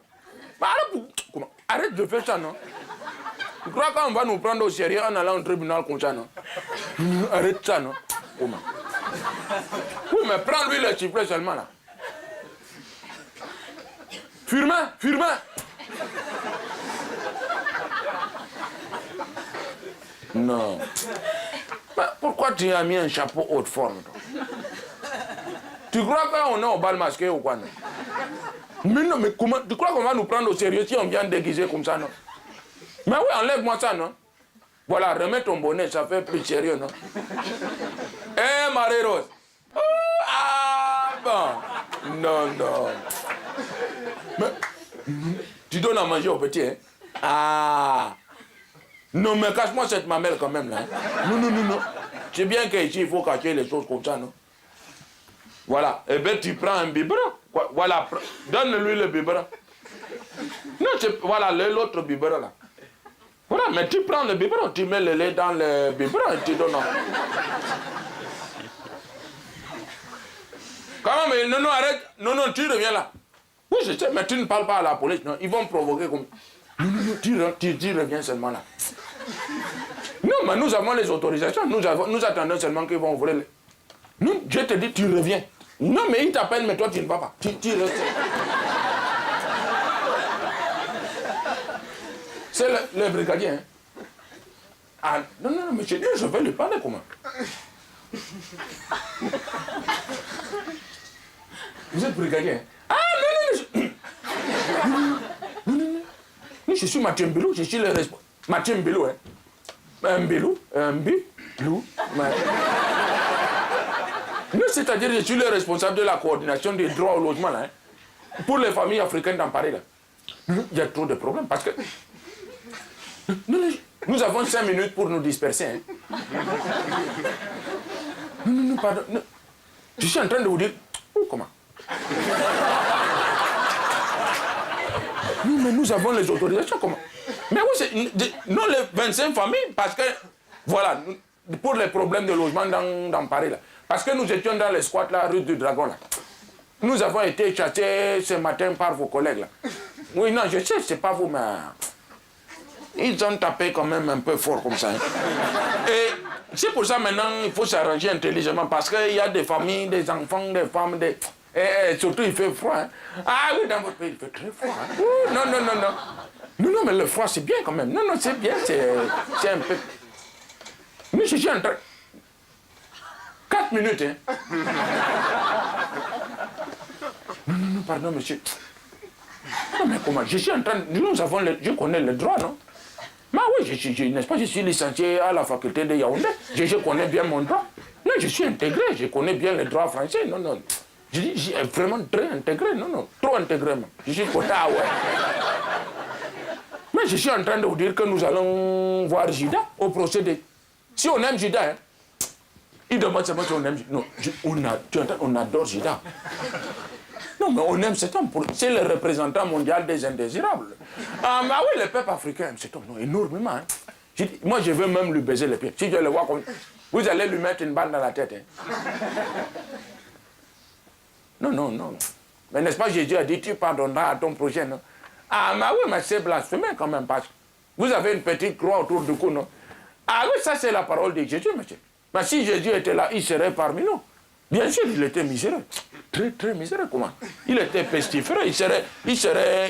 Arrête de faire ça, non? Tu crois qu'on va nous prendre au sérieux en allant au tribunal comme ça, non? Arrête ça, non? Comment? Oui, mais prends-lui le sifflet seulement, là. Firmin! Non. Mais pourquoi tu as mis un chapeau haute forme, toi? Tu crois qu'on est au bal masqué ou quoi, non? Mais non, mais comment? Tu crois qu'on va nous prendre au sérieux si on vient déguiser comme ça, non? Mais oui, enlève-moi ça, non? Voilà, remets ton bonnet, ça fait plus sérieux, non? Eh, Marie-Rose! Oh, ah, bon! Non. Mais, tu donnes à manger au petit, hein? Ah! Non, mais cache-moi cette mamelle quand même, là. Hein? Non. C'est bien qu'ici, il faut cacher les choses comme ça, non? Voilà. Eh bien, tu prends un biberon. Voilà. Donne-lui le biberon. Non, voilà, l'autre biberon, là. Voilà, mais tu prends le biberon, tu mets le lait dans le biberon et tu donnes. Comment, mais non, arrête. Non, tu reviens là. Oui, je sais, mais tu ne parles pas à la police, non. Ils vont me provoquer comme... Non, tu reviens seulement là. Non, mais nous avons les autorisations. Nous attendons seulement qu'ils vont ouvrir les... Non, je te dis, tu reviens. Non, mais ils t'appellent, mais toi, tu ne vas pas. Tu restes. C'est le brigadier. Hein. Ah, non, mais je dis, je vais lui parler comment? Vous êtes brigadier? Hein? Ah, non. Je suis Mathieu Mbelou, je suis le responsable. Mathieu Mbelou, hein? Mbelou. Non, c'est-à-dire je suis le responsable de la coordination des droits au logement, là. Hein? Pour les familles africaines dans Paris, là. Il y a trop de problèmes parce que... Nous avons 5 minutes pour nous disperser. Hein. Non, pardon. Non. Je suis en train de vous dire... Oh, comment? Non, mais nous avons les autorisations, comment? Mais oui, non, les 25 familles, parce que... Voilà, pour les problèmes de logement dans Paris, là. Parce que nous étions dans les squats, là, rue du Dragon, là. Nous avons été chassés ce matin par vos collègues, là. Oui, non, je sais, c'est pas vous, mais... Ils ont tapé quand même un peu fort comme ça. Hein. Et c'est pour ça maintenant, il faut s'arranger intelligemment parce qu'il y a des familles, des enfants, des femmes, des... Et surtout, il fait froid. Hein. Ah oui, dans votre pays, il fait très froid. Hein. Non. Non, mais le froid, c'est bien quand même. Non, c'est bien, c'est un peu... Mais je suis en train... 4 minutes, hein. Non, pardon, monsieur. Non, mais comment? Je suis en train... Nous avons je connais le droit, non? Mais oui, n'est-ce pas, je suis licencié à la faculté de Yaoundé. Je connais bien mon droit. Non, je suis intégré, je connais bien le droit français. Non. Je dis vraiment très intégré. Non. Trop intégré. Je suis quota, ouais. Mais je suis en train de vous dire que nous allons voir Jida au procédé. Si on aime Jida, hein, il demande seulement si on aime Jida. Non, on adore Jida. Non, mais on aime cet homme. C'est le représentant mondial des indésirables. Ah, bah oui, le peuple africain aime cet homme, non, énormément. Hein. Moi, je veux même lui baiser les pieds. Si je le vois comme... Vous allez lui mettre une balle dans la tête. Hein. Non. Mais n'est-ce pas, Jésus a dit, tu pardonneras à ton prochain, non? Ah, bah oui, mais c'est blasphémé quand même, parce que vous avez une petite croix autour du cou, non? Ah oui, ça c'est la parole de Jésus, monsieur. Mais si Jésus était là, il serait parmi nous. Bien sûr, il était misérable. Très, très misérable, comment? Il était pestiféré,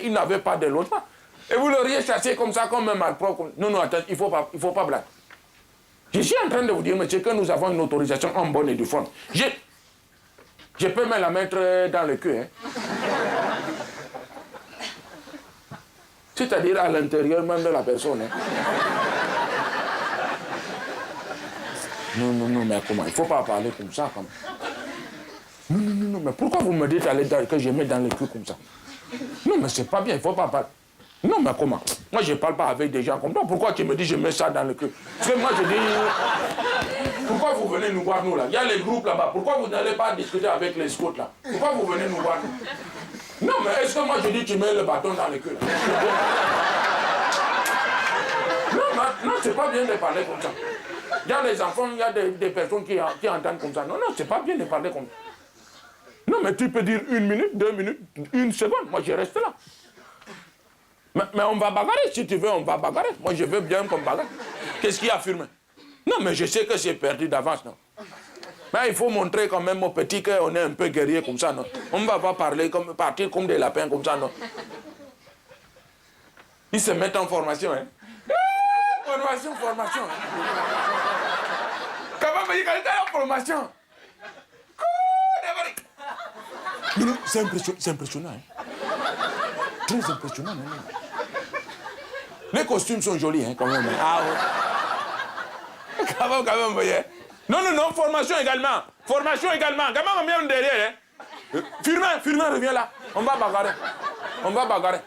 il n'avait pas de logement. Et vous l'auriez chassé comme ça, comme un malpropre. Non, attends, il faut pas blaguer. Je suis en train de vous dire, monsieur, que nous avons une autorisation en bonne et due forme. Je peux me la mettre dans le cul, hein. C'est-à-dire à l'intérieur même de la personne, hein. Non, mais comment? Il ne faut pas parler comme ça, quand même. Non, mais pourquoi vous me dites que je mets dans le cul comme ça? Non, mais c'est pas bien, il ne faut pas parler. Non, mais comment? Moi, je ne parle pas avec des gens comme toi. Pourquoi tu me dis je mets ça dans le cul? Parce que moi, je dis... Pourquoi vous venez nous voir, nous, là? Il y a les groupes là-bas. Pourquoi vous n'allez pas discuter avec les scouts, là? Pourquoi vous venez nous voir? Non, mais est-ce que moi, je dis tu mets le bâton dans le cul, là? Non, c'est pas bien de parler comme ça. Il y a des enfants, il y a des personnes qui entendent comme ça. Non, c'est pas bien de parler comme ça. Non, mais tu peux dire 1 minute, 2 minutes, 1 seconde. Moi, je reste là. Mais on va bagarrer. Si tu veux, on va bagarrer. Moi, je veux bien qu'on bagarre. Qu'est-ce qui a affirmé? Non, mais je sais que c'est perdu d'avance, non? Mais il faut montrer quand même aux petits qu'on est un peu guerrier comme ça, non? On ne va pas partir comme des lapins comme ça, non? Ils se mettent en formation, hein? Formation. Comment me dire qu'elle est en formation? C'est impressionnant, hein? Très impressionnant, non? Les costumes sont jolis, hein, quand même. Ah ouais. Quand même, vous voyez. Non, formation également. Comment on vient derrière, hein? Firmin, reviens là. On va bagarrer.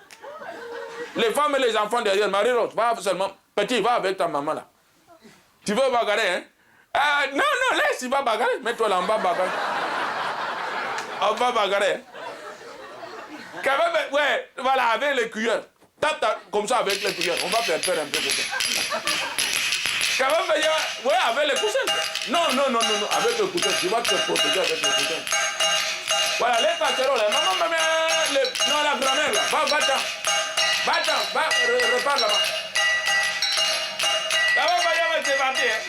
Les femmes et les enfants derrière. Marie-Rose, va seulement. Petit, va avec ta maman là. Tu veux bagarrer, hein? Non, laisse, il va bagarrer. Mets-toi là, on va bagarrer. On va bagarrer. Quand même, ouais, voilà, avec les cuillères. Tape comme ça avec les cuillères. On va faire peur un peu comme ça. Quand même, ouais, avec les coussins. Non, avec le coussin. Tu vas te protéger avec le coussin. Voilà, les casseroles. Maman, non, la grand-mère là. Va-t'en, repars là-bas. Là-bas, c'est parti, hein.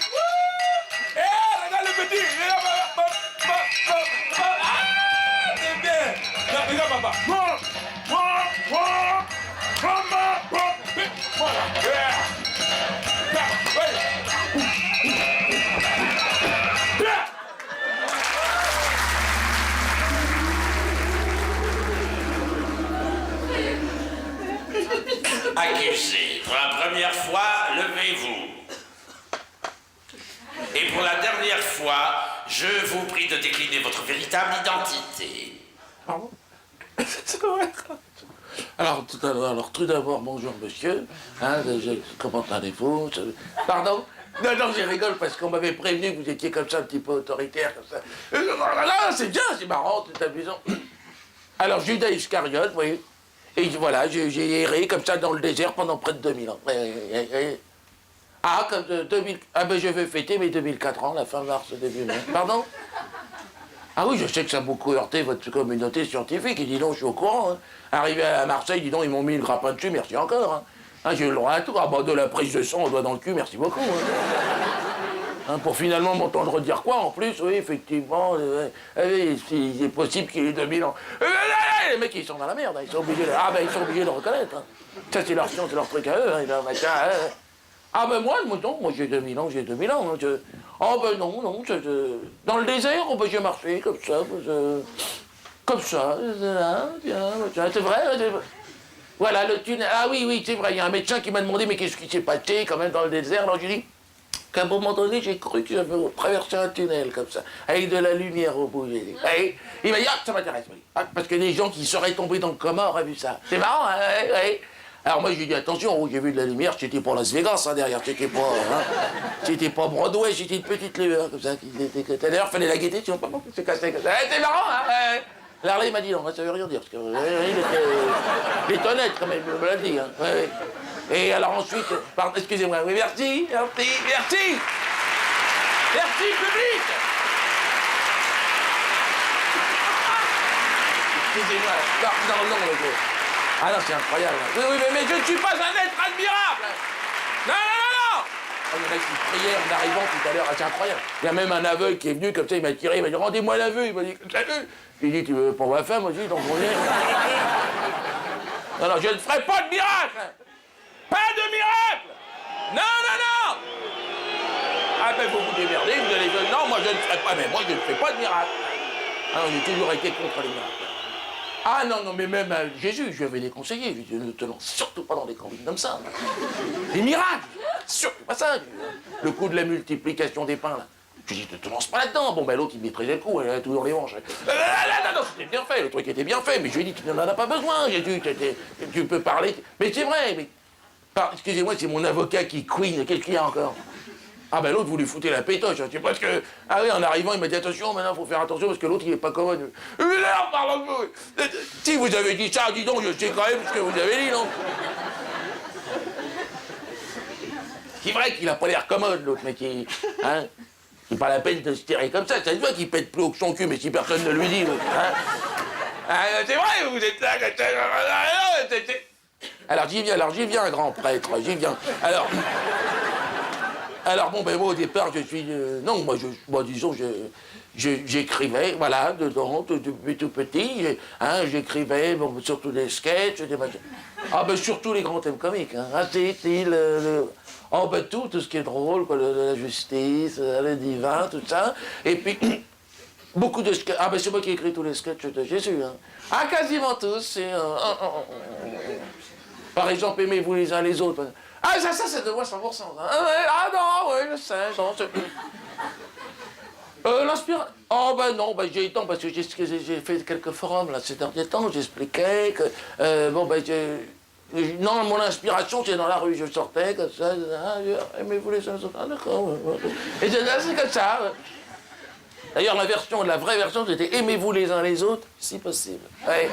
Regarde le petit. C'est bien. Regarde, papa. Accusé, pour la première fois, levez-vous. Et pour la dernière fois, je vous prie de décliner votre véritable identité. Pardon? C'est vrai. Alors, tout d'abord, bonjour monsieur. Hein, comment allez-vous? Pardon? Non, je rigole parce qu'on m'avait prévenu que vous étiez comme ça, un petit peu autoritaire, comme ça. Non, c'est bien, c'est marrant, c'est amusant. Alors, Judas Iscariote, oui. Et voilà, j'ai erré comme ça dans le désert pendant près de 2000 ans. Ah, comme 2000... Ah ben je vais fêter mes 2004 ans, la fin mars, début mai. Pardon? Ah oui, je sais que ça a beaucoup heurté votre communauté scientifique, et dis donc, je suis au courant. Hein. Arrivé à Marseille, dis donc, ils m'ont mis le grappin dessus, merci encore. Hein. Hein, j'ai eu le droit à tout. Ah bah de la prise de sang, on doit dans le cul, merci beaucoup. Hein. Hein, pour finalement m'entendre dire quoi, en plus, oui, effectivement, il est possible qu'il ait 2000 ans. Les mecs, ils sont dans la merde, hein, ils sont obligés de le reconnaître. Hein. Ça, c'est leur science, c'est leur truc à eux. Hein, ah ben moi j'ai 2000 ans, j'ai 2000 ans. Hein, oh ben non, dans le désert, oh, ben, j'ai marché comme ça, c'est vrai. Voilà, le tunnel, ah oui, c'est vrai, il y a un médecin qui m'a demandé, mais qu'est-ce qui s'est passé quand même dans le désert? Alors j'ai dit qu'à un moment donné, j'ai cru que j'avais traversé un tunnel comme ça, avec de la lumière au bout. Il m'a dit, ah, ça m'intéresse, oui. Ah, parce que des gens qui seraient tombés dans le coma auraient vu ça. C'est marrant, hein, ouais. Alors moi j'ai dit attention, j'ai vu de la lumière, c'était pas Las Vegas hein, derrière, c'était pas Broadway, c'était une petite lueur comme ça. D'ailleurs fallait la guetter, sinon pas se casser comme ça. C'est marrant hein. Alors là il m'a dit non, ça veut rien dire, parce que il est honnête quand même, il me l'a dit. Hein. Ouais. Et alors ensuite, pardon, excusez-moi, oui merci public. Excusez-moi, non. Ah non, c'est incroyable. Oui, mais je ne suis pas un être admirable. Non. Oh, il y en a qui priaient en arrivant tout à l'heure. Ah, c'est incroyable. Il y a même un aveugle qui est venu comme ça, il m'a tiré, il m'a dit rendez-moi l'aveugle. Il m'a dit comme ça. J'ai dit tu veux pour ma femme aussi, donc on est. Non, je ne ferai pas de miracle. Pas de miracle. Non. Ah ben vous vous démerdez, vous allez dire non, moi je ne ferai pas, mais moi je ne fais pas de miracle. Ah, j'ai toujours été contre les miracles. Ah non, mais même Jésus, je lui avais déconseillé. Je lui ai dit, ne te lance surtout pas dans des convicts comme ça. Des miracles, surtout pas ça. Le coup de la multiplication des pains, là. Je lui ai dit, ne te lance pas là-dedans. Bon, ben l'autre, il maîtrisait le coup, elle avait tout dans les manches. Non, c'était bien fait, le truc était bien fait. Mais je lui ai dit, tu n'en as pas besoin, Jésus. Tu peux parler. Mais c'est vrai, mais... Excusez-moi, c'est mon avocat qui queen. Qu'est-ce qu'il y a encore? Ah ben l'autre, vous lui foutez la pétoche, c'est parce que... Ah oui, en arrivant, il m'a dit, attention, maintenant, il faut faire attention, parce que l'autre, il est pas commode. Mais là, pardon, si vous avez dit ça, dis donc, je sais quand même ce que vous avez dit, non? C'est vrai qu'il a pas l'air commode, l'autre, mais qui... Hein? C'est pas la peine de se tirer comme ça se voit qu'il pète plus haut que son cul, mais si personne ne lui dit, l'autre, hein? Ah, c'est vrai, vous êtes là... Alors j'y viens, grand prêtre, j'y viens. Alors bon, ben moi au départ, je suis... non, moi disons, j'écrivais, voilà, dedans, depuis tout petit, hein, j'écrivais, bon, surtout des sketchs, des machins. Ah ben surtout les grands thèmes comiques, hein, oh ben tout ce qui est drôle, quoi, la justice, le divin, tout ça, et puis... Beaucoup de sketchs. Ah ben c'est moi qui ai écrit tous les sketchs de Jésus, hein. Ah, quasiment tous, c'est... Par exemple, aimez-vous les uns les autres. Ah, ça c'est de moi 100%. Ah non, oui, je sais, non, l'inspiration... Oh, ben non, ben j'ai eu le temps, parce que j'ai fait quelques forums, là, ces derniers temps, j'expliquais que... bon, ben, non, mon inspiration, c'est dans la rue, je sortais, comme ça, aimez-vous les uns les autres. Ah, d'accord, et c'est comme ça. D'ailleurs, la vraie version, c'était « Aimez-vous les uns les autres, si possible ». Ouais.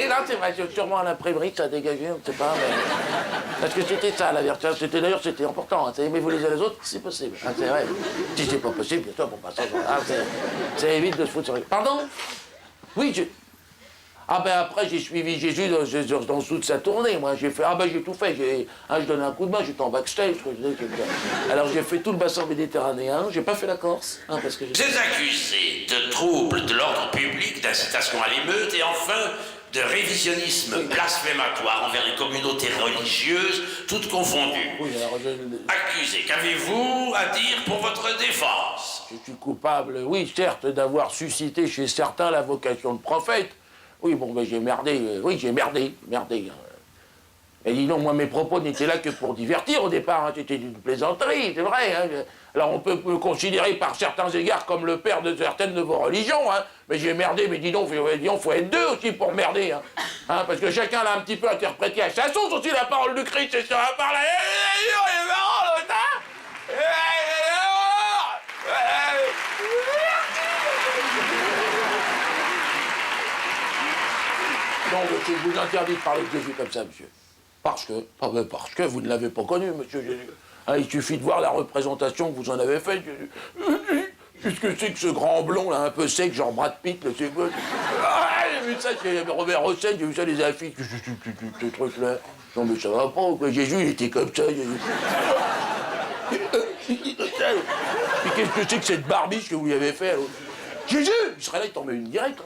Non, c'est vrai, sûrement à l'imprimerie, ça a dégagé, on ne sait pas, mais... Parce que c'était ça, la version. D'ailleurs, c'était important, hein, c'est « Aimez-vous les uns les autres, si possible ». Ah, c'est vrai. Si c'est pas possible, bien sûr, bon, bah, ça, c'est évite de se foutre sur les... Pardon? Oui, Ah ben après, j'ai suivi Jésus dans toute sa tournée, moi. J'ai fait, j'ai tout fait. Je donnais un coup de main, j'étais en backstage. Alors j'ai fait tout le bassin méditerranéen, j'ai pas fait la Corse. Hein, parce que Vous êtes accusé de trouble de l'ordre public, d'incitation à l'émeute et enfin de révisionnisme blasphématoire envers les communautés religieuses, toutes confondues. Oui, alors Accusé, qu'avez-vous à dire pour votre défense? je suis coupable, oui, certes, d'avoir suscité chez certains la vocation de prophète. Oui, bon, ben j'ai merdé, oui, j'ai merdé. Et dis donc, moi, mes propos n'étaient là que pour divertir au départ, hein. C'était une plaisanterie, c'est vrai. Hein. Alors, on peut me considérer par certains égards comme le père de certaines de vos religions, hein. Mais j'ai merdé, mais dis donc, faut être deux aussi pour merder, hein. Hein, parce que chacun l'a un petit peu interprété à sa sauce aussi, la parole du Christ, c'est sur la parole. Non, monsieur, je vous interdis de parler de Jésus comme ça, monsieur. Parce que vous ne l'avez pas connu, monsieur Jésus. Hein, il suffit de voir la représentation que vous en avez faite, Jésus. Qu'est-ce que c'est que ce grand blond, là, un peu sec, genre Brad Pitt, là, c'est quoi? Ah, j'ai vu ça chez Robert Hossein, j'ai vu ça les affiches, ce truc-là. Non, mais ça va pas, quoi. Jésus, il était comme ça, Jésus. Puis qu'est-ce que c'est que cette barbiche que vous lui avez fait, alors? Jésus! Il serait là, il tombait une directe.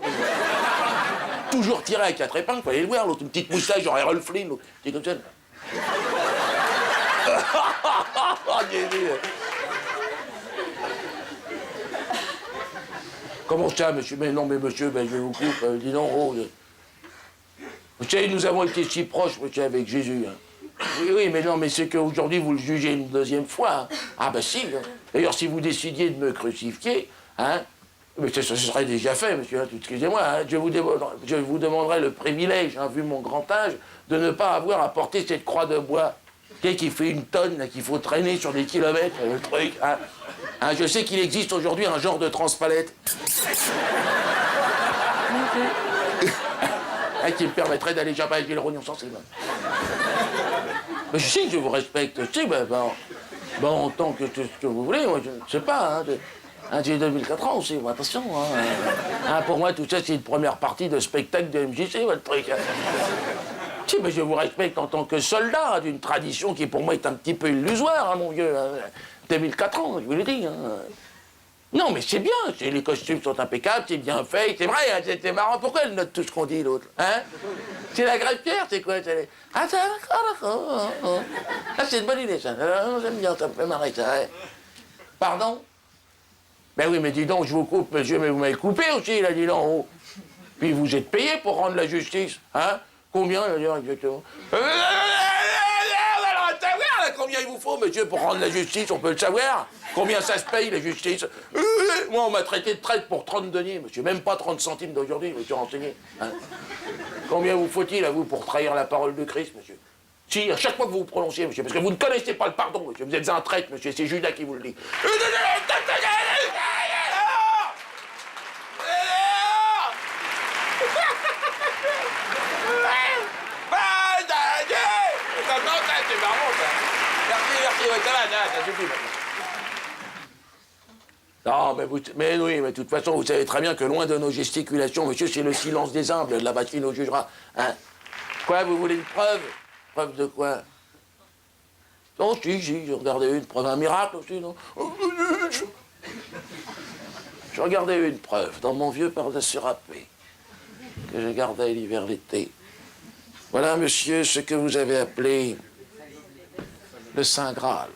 Toujours tiré à 4 épingles, fallait le voir, l'autre, une petite moustache, genre Errol Flynn, l'autre. C'est comme ça. Jésus. Comment ça, monsieur? Mais non, mais monsieur, ben, je vous coupe, dis donc, oh. Vous savez, nous avons été si proches, monsieur, avec Jésus. Hein. Oui, mais non, mais c'est qu'aujourd'hui, vous le jugez une deuxième fois. Hein. Ah, ben si. Hein. D'ailleurs, si vous décidiez de me crucifier, hein, mais ce serait déjà fait, monsieur, hein, excusez-moi, hein, je vous demanderai le privilège, hein, vu mon grand âge, de ne pas avoir à porter cette croix de bois, qui fait une tonne, là, qu'il faut traîner sur des kilomètres, le truc. Hein. Hein, je sais qu'il existe aujourd'hui un genre de transpalette. Hein, qui me permettrait d'aller jamais avec le rognon sensible. Mais je sais que je vous respecte, je sais, ben, en tant que tout ce que vous voulez, moi, je ne sais pas, hein, j'ai 2004 ans aussi, attention. Hein, pour moi, tout ça, c'est une première partie de spectacle de MJC, votre truc. Hein. Si, mais je vous respecte en tant que soldat d'une tradition qui, pour moi, est un petit peu illusoire, hein, mon vieux. Hein. 2004 ans, je vous l'ai dit. Hein. Non, mais c'est bien, les costumes sont impeccables, c'est bien fait, c'est vrai, hein, c'est marrant. Pourquoi elle note tout ce qu'on dit, l'autre? Hein? C'est la greffière, c'est quoi? Ah, c'est d'accord. Ah, c'est une bonne idée, ça. J'aime bien, ça me fait marrer, ça. Hein. Pardon? Ben oui, mais dis donc, je vous coupe, monsieur, mais vous m'avez coupé aussi, là, dis donc. Oh. Puis vous êtes payé pour rendre la justice, hein? Combien, d'ailleurs, exactement? Combien il vous faut, monsieur, pour rendre la justice? On peut le savoir? Combien ça se paye, la justice? Moi, on m'a traité de traite pour 30 deniers, monsieur. Même pas 30 centimes d'aujourd'hui, je me suis renseigné. Hein? Combien vous faut-il, à vous, pour trahir la parole de Christ, monsieur? Si, à chaque fois que vous vous prononciez, monsieur, parce que vous ne connaissez pas le pardon, monsieur. Vous êtes un traître, monsieur, c'est Judas qui vous le dit. C'est marrant, ça. Merci, ça suffit maintenant. Non, mais oui, mais de toute façon, vous savez très bien que loin de nos gesticulations, monsieur, c'est le silence des humbles, la bâtine nous jugera. Hein? Quoi, vous voulez une preuve? Preuve de quoi? Non, si, j'ai regardé une preuve, un miracle aussi, non? Je regardais une preuve dans mon vieux par-dessus râpé, que je gardais l'hiver, l'été. Voilà, monsieur, ce que vous avez appelé le Saint Graal.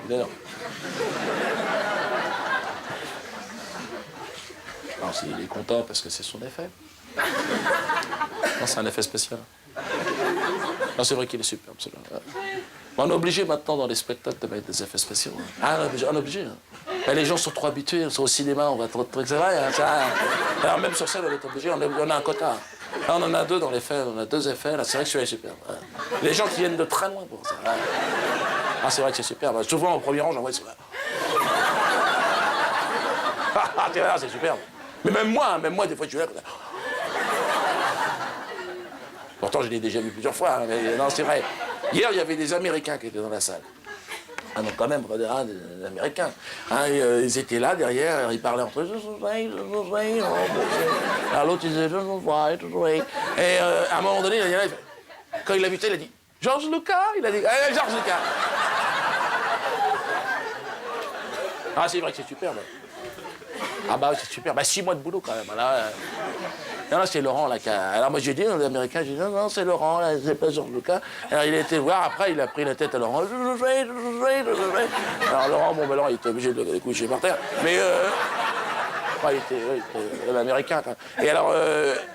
Non, il est content parce que c'est son effet. Non, c'est un effet spécial. Non, c'est vrai qu'il est superbe, celui-là. On est obligé maintenant dans les spectacles de mettre des effets spéciaux. Ah, on est obligé. Hein. Ben, les gens sont trop habitués, ils sont au cinéma, on va trop... C'est vrai, hein, ça. Alors même sur scène, on est obligé, on a un quota. Là, on en a deux dans les faits, on a 2 effets, là, c'est vrai que celui-là est superbe. Hein. Les gens qui viennent de très loin pour ça. Hein. Ah, c'est vrai que c'est superbe. Souvent, au premier rang, j'en vois ça. Ah, c'est superbe. Mais même moi, des fois, je suis là comme ça. Pourtant, je l'ai déjà vu plusieurs fois, hein, mais non, c'est vrai. Hier, il y avait des Américains qui étaient dans la salle. Ah non, quand même, des Américains. Hein, ils étaient là, derrière, ils parlaient entre eux. Alors l'autre, il disait, et à un moment donné, quand il a vu ça, il a dit, George Lucas? Il a dit, George Lucas. Ah, c'est vrai que c'est superbe. Ah bah c'est super. Bah 6 mois de boulot quand même. Là, non, c'est Laurent là qui a... Alors moi j'ai dit aux Américains, j'ai dit non, c'est Laurent, là, c'est pas Georges Lucas. Alors il a été voir, après il a pris la tête à Laurent. Alors Laurent, bon ben Laurent, il était obligé de le coucher par terre. Mais il était l'Américain quand même. Et alors,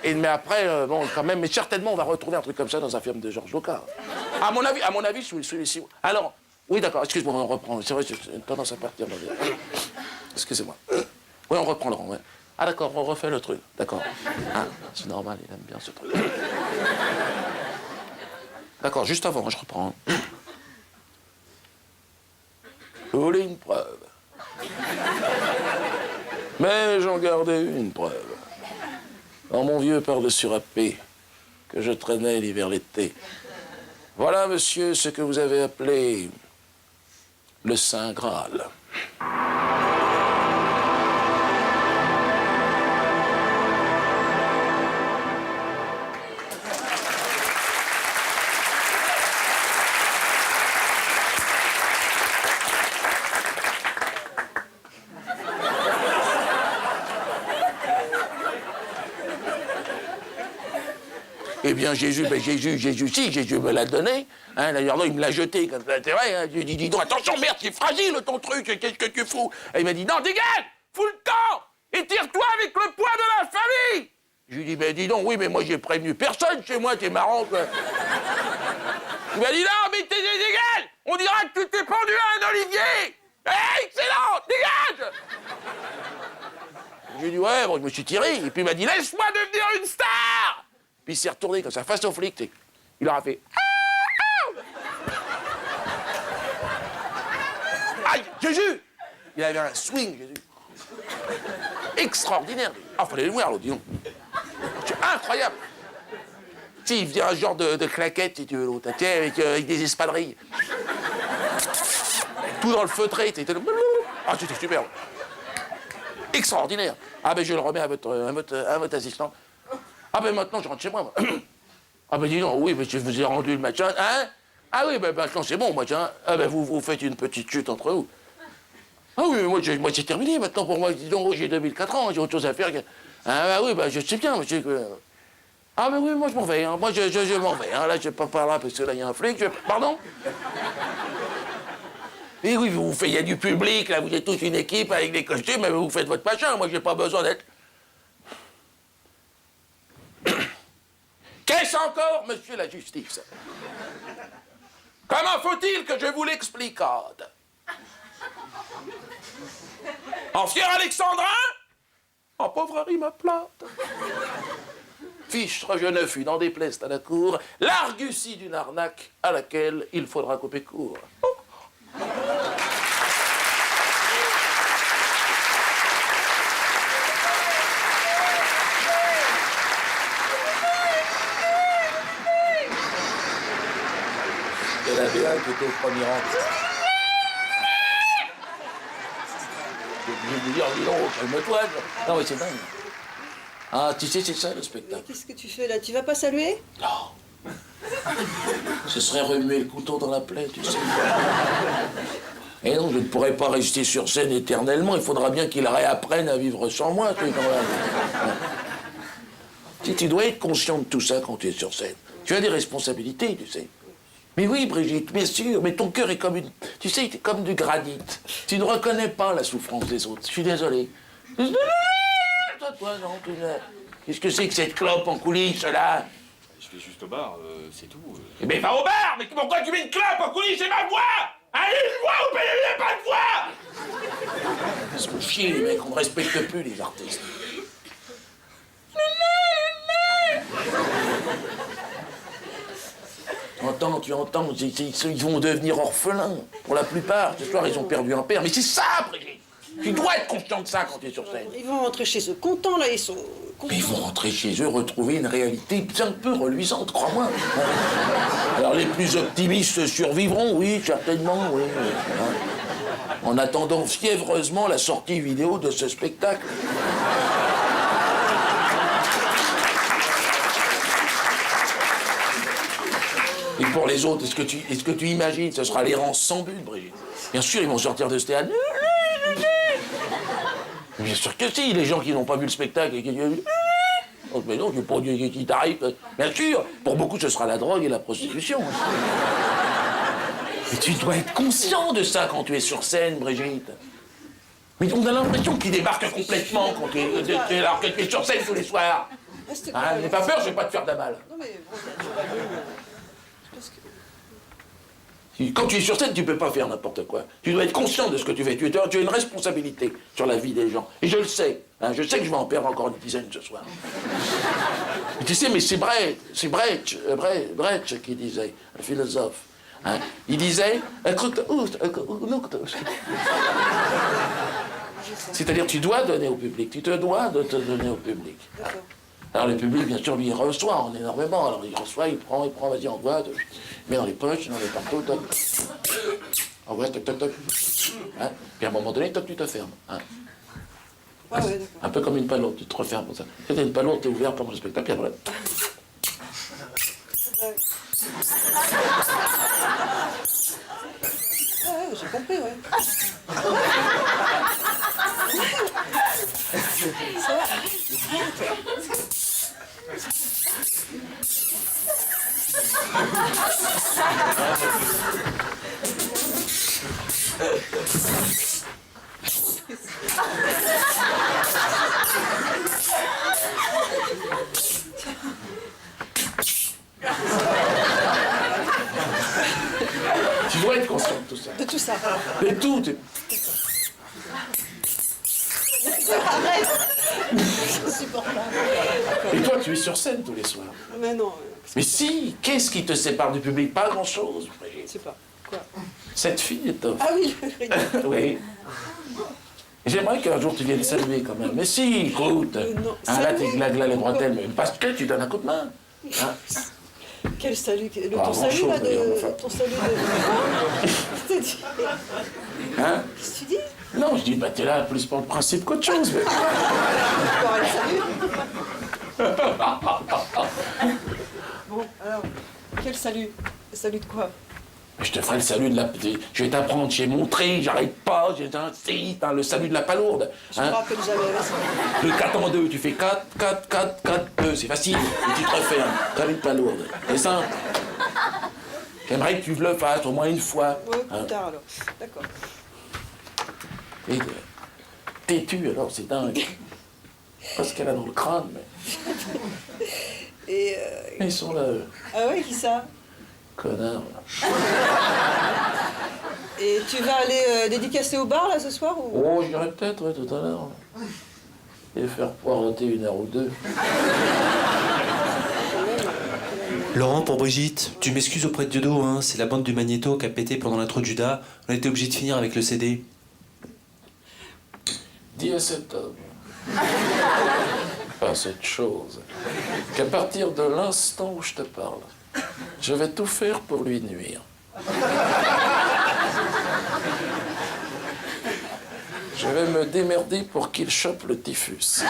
mais après, bon quand même, mais certainement on va retrouver un truc comme ça dans un film de Georges Lucas. À mon avis, sous les 6 mois. Alors, oui d'accord, excuse-moi, on reprend. C'est vrai, j'ai une tendance à partir. Excusez-moi. Oui, on reprend Laurent, ouais. Ah d'accord, on refait le truc, d'accord. Ah, c'est normal, il aime bien ce truc. D'accord, juste avant, je reprends. Je voulais une preuve. Mais j'en gardais une preuve. Dans mon vieux par-dessus râpé, que je traînais l'hiver-l'été. Voilà, monsieur, ce que vous avez appelé le Saint Graal. Eh bien, Jésus me l'a donné. Hein, d'ailleurs, non, il me l'a jeté. C'est vrai, hein, je lui ai dit, dis donc, attention, merde, c'est fragile ton truc, qu'est-ce que tu fous? Et il m'a dit, non, dégage, fous le camp, et tire-toi avec le poids de la famille. Je lui ai dit, ben dis donc, oui, mais moi j'ai prévenu personne chez moi, t'es marrant, quoi. Il m'a dit, non, mais dégage, on dira que tu t'es pendu à un olivier. Excellent, dégage. Je lui ai dit, ouais, bon, je me suis tiré, et puis il m'a dit, laisse-moi devenir une star. Puis il s'est retourné comme ça, face au flic, tu sais. Il leur a fait... Aïe, Jésus! Il avait un swing, Jésus. Extraordinaire. Ah, fallait le voir, l'autre, dis donc. C'est incroyable. Tu sais, il faisait un genre de claquette, si tu veux, l'autre. Tu sais, avec des espadrilles. Tout dans le feutré, tu sais. Ah, c'était superbe. Extraordinaire. Ah, ben je le remets à votre assistant. Ah ben maintenant je rentre chez moi. Ah ben dis donc, oui, mais je vous ai rendu le machin, hein? Ah oui, ben maintenant c'est bon, machin. Ah ben vous faites une petite chute entre vous. Ah oui, mais moi c'est terminé maintenant pour moi. Dis donc, j'ai 2004 ans, j'ai autre chose à faire. Ah ben oui, ben je sais bien, monsieur. Ah ben oui, moi je m'en vais, hein. Moi je m'en vais, hein. Là je vais pas par là parce que là il y a un flic. Pardon? Et oui, il y a du public, là, vous êtes tous une équipe avec des costumes, mais vous faites votre machin, moi j'ai pas besoin d'être... Qu'est-ce encore, monsieur la justice? Comment faut-il que je vous l'explique? En fier alexandrin? En pauvrerie me plate. Fichtre je ne fus, n'en déplaise à la cour, l'argutie d'une arnaque à laquelle il faudra couper court. Il y en avait un qui était au premier rang. Je lui dis, dis donc, calme-toi. Non, mais c'est dingue. Ah, tu sais, c'est ça le spectacle. Qu'est-ce que tu fais là? Tu vas pas saluer? Non. Ce serait remuer le couteau dans la plaie, tu sais. Et non, je ne pourrais pas rester sur scène éternellement. Il faudra bien qu'il réapprenne à vivre sans moi. Tu dois être conscient de tout ça quand tu es sur scène. Tu as des responsabilités, tu sais. Mais oui, Brigitte, bien sûr, mais ton cœur est comme une... Tu sais, t'es comme du granit. Tu ne reconnais pas la souffrance des autres. Je suis désolé. Toi, non, qu'est-ce que c'est que cette clope en coulisses, là? Je vais juste au bar, c'est tout. Mais va au bar! Mais pourquoi tu mets une clope en coulisses? C'est ma voix! Allez, une voix ou payez pas de voix! Ils se font chier, les mecs, on ne respecte plus les artistes. Tu entends, ils vont devenir orphelins, pour la plupart. Ce soir, ils ont perdu un père. Mais c'est ça, Brigitte! Tu dois être conscient de ça quand tu es sur scène. Ils vont rentrer chez eux contents, là, ils sont contents. Mais ils vont rentrer chez eux, retrouver une réalité un peu reluisante, crois-moi. Alors, les plus optimistes survivront, oui, certainement, oui. En attendant fiévreusement la sortie vidéo de ce spectacle. Et pour les autres, est-ce que tu imagines, ce sera l'errance sans but, Brigitte? Bien sûr, ils vont sortir de ce théâtre. Bien sûr que si, les gens qui n'ont pas vu le spectacle et qui disent... Oh, mais non, pour Dieu qui t'arrive. Bien sûr, pour beaucoup, ce sera la drogue et la prostitution. Mais tu dois être conscient de ça quand tu es sur scène, Brigitte. Mais on a l'impression qu'il débarque complètement quand alors que tu es sur scène tous les soirs. Hein, n'aie pas peur, je vais pas te faire de la balle. Non mais bon, tu vas parce que... Quand tu es sur scène, tu peux pas faire n'importe quoi. Tu dois être conscient de ce que tu fais. Tu as une responsabilité sur la vie des gens. Et je le sais. Hein, je sais que je vais en perdre encore une dizaine ce soir. Et tu sais, mais c'est Brecht qui disait, le philosophe. Hein, il disait... C'est-à-dire, tu dois donner au public. Tu te dois de te donner au public. Alors le public, bien sûr, lui, il reçoit énormément. Alors il reçoit, il prend, vas-y, envoie, il met dans les poches, dans les partout, toc. Envoie, toc, toc, toc. Hein, puis à un moment donné, toc, tu te fermes. Hein. Ah ouais, d'accord. Un peu comme une palourde, tu te refermes comme ça. Quand t'as une palourde, t'es ouvert pendant le spectacle, puis après... Ouais, j'ai compris, ouais. Ça va. Tu dois être conscient de tout ça. De tout ça. De tout. Arrête. C'est insupportable. Et toi, tu es sur scène tous les soirs. Mais non. Mais si, qu'est-ce qui te sépare du public? Pas grand-chose, Brigitte. Je sais pas. Quoi? Cette fille est top. Ah oui, Oui. J'aimerais qu'un jour tu viennes saluer quand même. Mais si, écoute. Non, Hein, là, t'es saluer. glagla les bretelles, mais parce que tu donnes un coup de main. Hein. Quel salut? Pas Ton salut grand-chose, là d'ailleurs, de. enfin. Ton salut de. Qu'est-ce que tu dis? Hein? Qu'est-ce que tu dis? Non, je dis, bah t'es là plus pour le principe qu'autre chose. Mais... Encore un salut. Bon, alors, quel salut? Salut de quoi? Je te ferai le salut de la... Je vais t'apprendre, j'ai montré, j'arrête pas, j'ai un site, hein, le salut de la palourde. Je me rappelle jamais, vas-y. Le 4 en 2, tu fais 4, 4, 4, 4, 2, c'est facile. Et tu te refermes, salut de palourde. C'est simple. J'aimerais que tu le fasses au moins une fois. Ouais, Hein. plus tard alors. D'accord. Et têtu, alors, c'est dingue. Pas ce qu'elle a dans le crâne, mais... Et. Ils sont là, eux. Ah ouais, qui ça? Connard. Et tu vas aller dédicacer au bar là ce soir ou... Oh, j'irai peut-être, ouais, tout à l'heure. Et faire poireauter 1 heure ou 2. Laurent, pour Brigitte, tu m'excuses auprès de Diodo, hein, c'est la bande du Magnéto qui a pété pendant l'intro de Judas. On a été obligé de finir avec le CD. Dis à cet homme, pas cette chose, qu'à partir de l'instant où je te parle, je vais tout faire pour lui nuire. Je vais me démerder pour qu'il chope le typhus.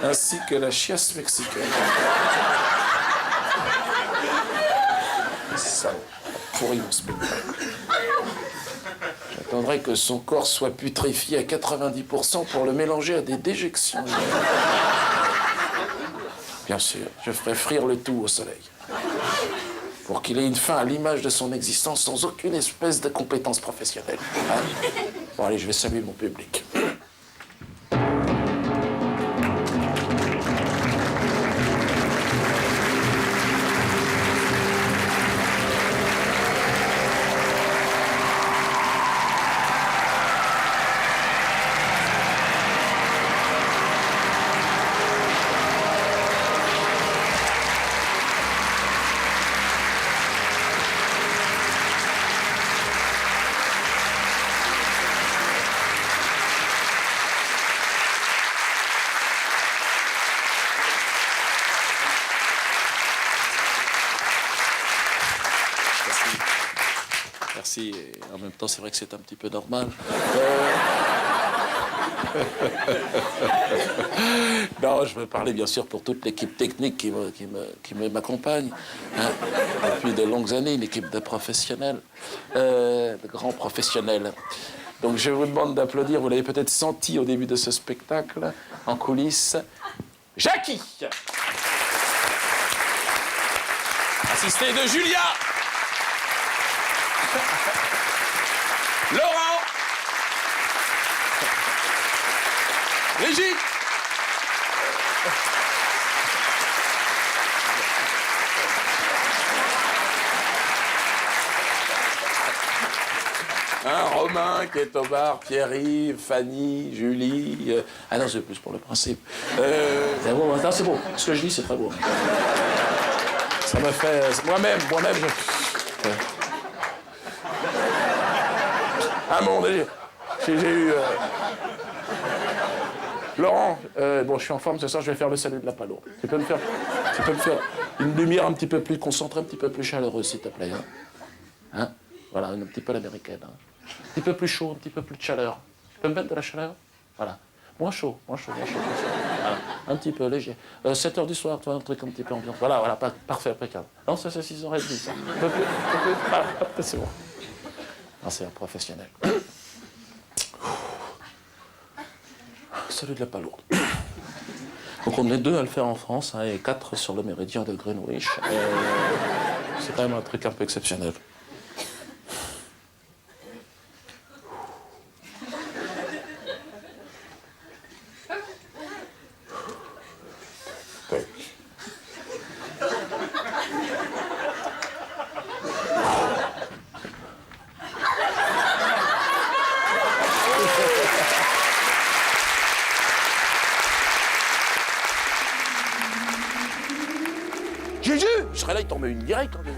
Ainsi que la chiasse mexicaine. Ça, pourri mon spectacle. J'attendrai que son corps soit putréfié à 90% pour le mélanger à des déjections. Bien sûr, je ferai frire le tout au soleil. Pour qu'il ait une fin à l'image de son existence sans aucune espèce de compétence professionnelle. Hein? Bon, allez, je vais saluer mon public. Merci, et en même temps, c'est vrai que c'est un petit peu normal. Non, je veux parler bien sûr pour toute l'équipe technique qui m'accompagne. Hein. Depuis de longues années, une équipe de professionnels, de grands professionnels. Donc je vous demande d'applaudir, vous l'avez peut-être senti au début de ce spectacle, en coulisses, Jackie, assisté de Julia, Laurent, Brigitte, Romain qui est au bar, Pierre-Yves, Fanny, Julie. Ah non, c'est plus pour le principe. C'est bon, non, c'est bon. Ce que je dis, c'est très beau. Ça me fait. Moi-même, je. À un moment donné, j'ai eu. Laurent, bon, je suis en forme ce soir, je vais faire le salut de la palourde. Tu peux me faire une lumière un petit peu plus concentrée, un petit peu plus chaleureuse, s'il te plaît. Hein? Voilà, un petit peu l'américaine. Hein. Un petit peu plus chaud, un petit peu plus de chaleur. Tu peux me mettre de la chaleur? Voilà. Moins chaud. Voilà. Un petit peu léger. 7 h du soir, toi, un truc un petit peu ambiance. Voilà, parfait, impeccable. Non, ça c'est 6 h 30, ça. Un peu plus. Voilà, c'est bon. Non, c'est un professionnel. Salut de la palourde. Donc on est 2 à le faire en France, hein, et 4 sur le méridien de Greenwich. C'est quand même un truc un peu exceptionnel. Jésus, je serais là, il t'en met une directe. Hein.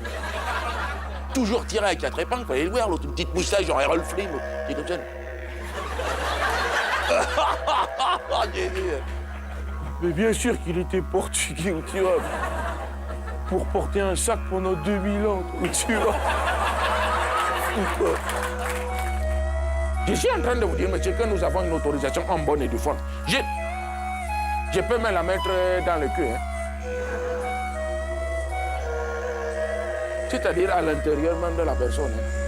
Toujours tiré avec la trépingue, fallait le voir, l'autre, une petite moustache, genre Errol Flynn, qui est comme ça. Mais bien sûr qu'il était portugais, tu vois. Pour porter un sac pendant 2000 ans, tu vois. Je suis en train de vous dire, monsieur, que nous avons une autorisation en bonne et due forme. Je peux me la mettre dans le cul, hein. C'est-à-dire à l'intérieur même de la personne. Hein.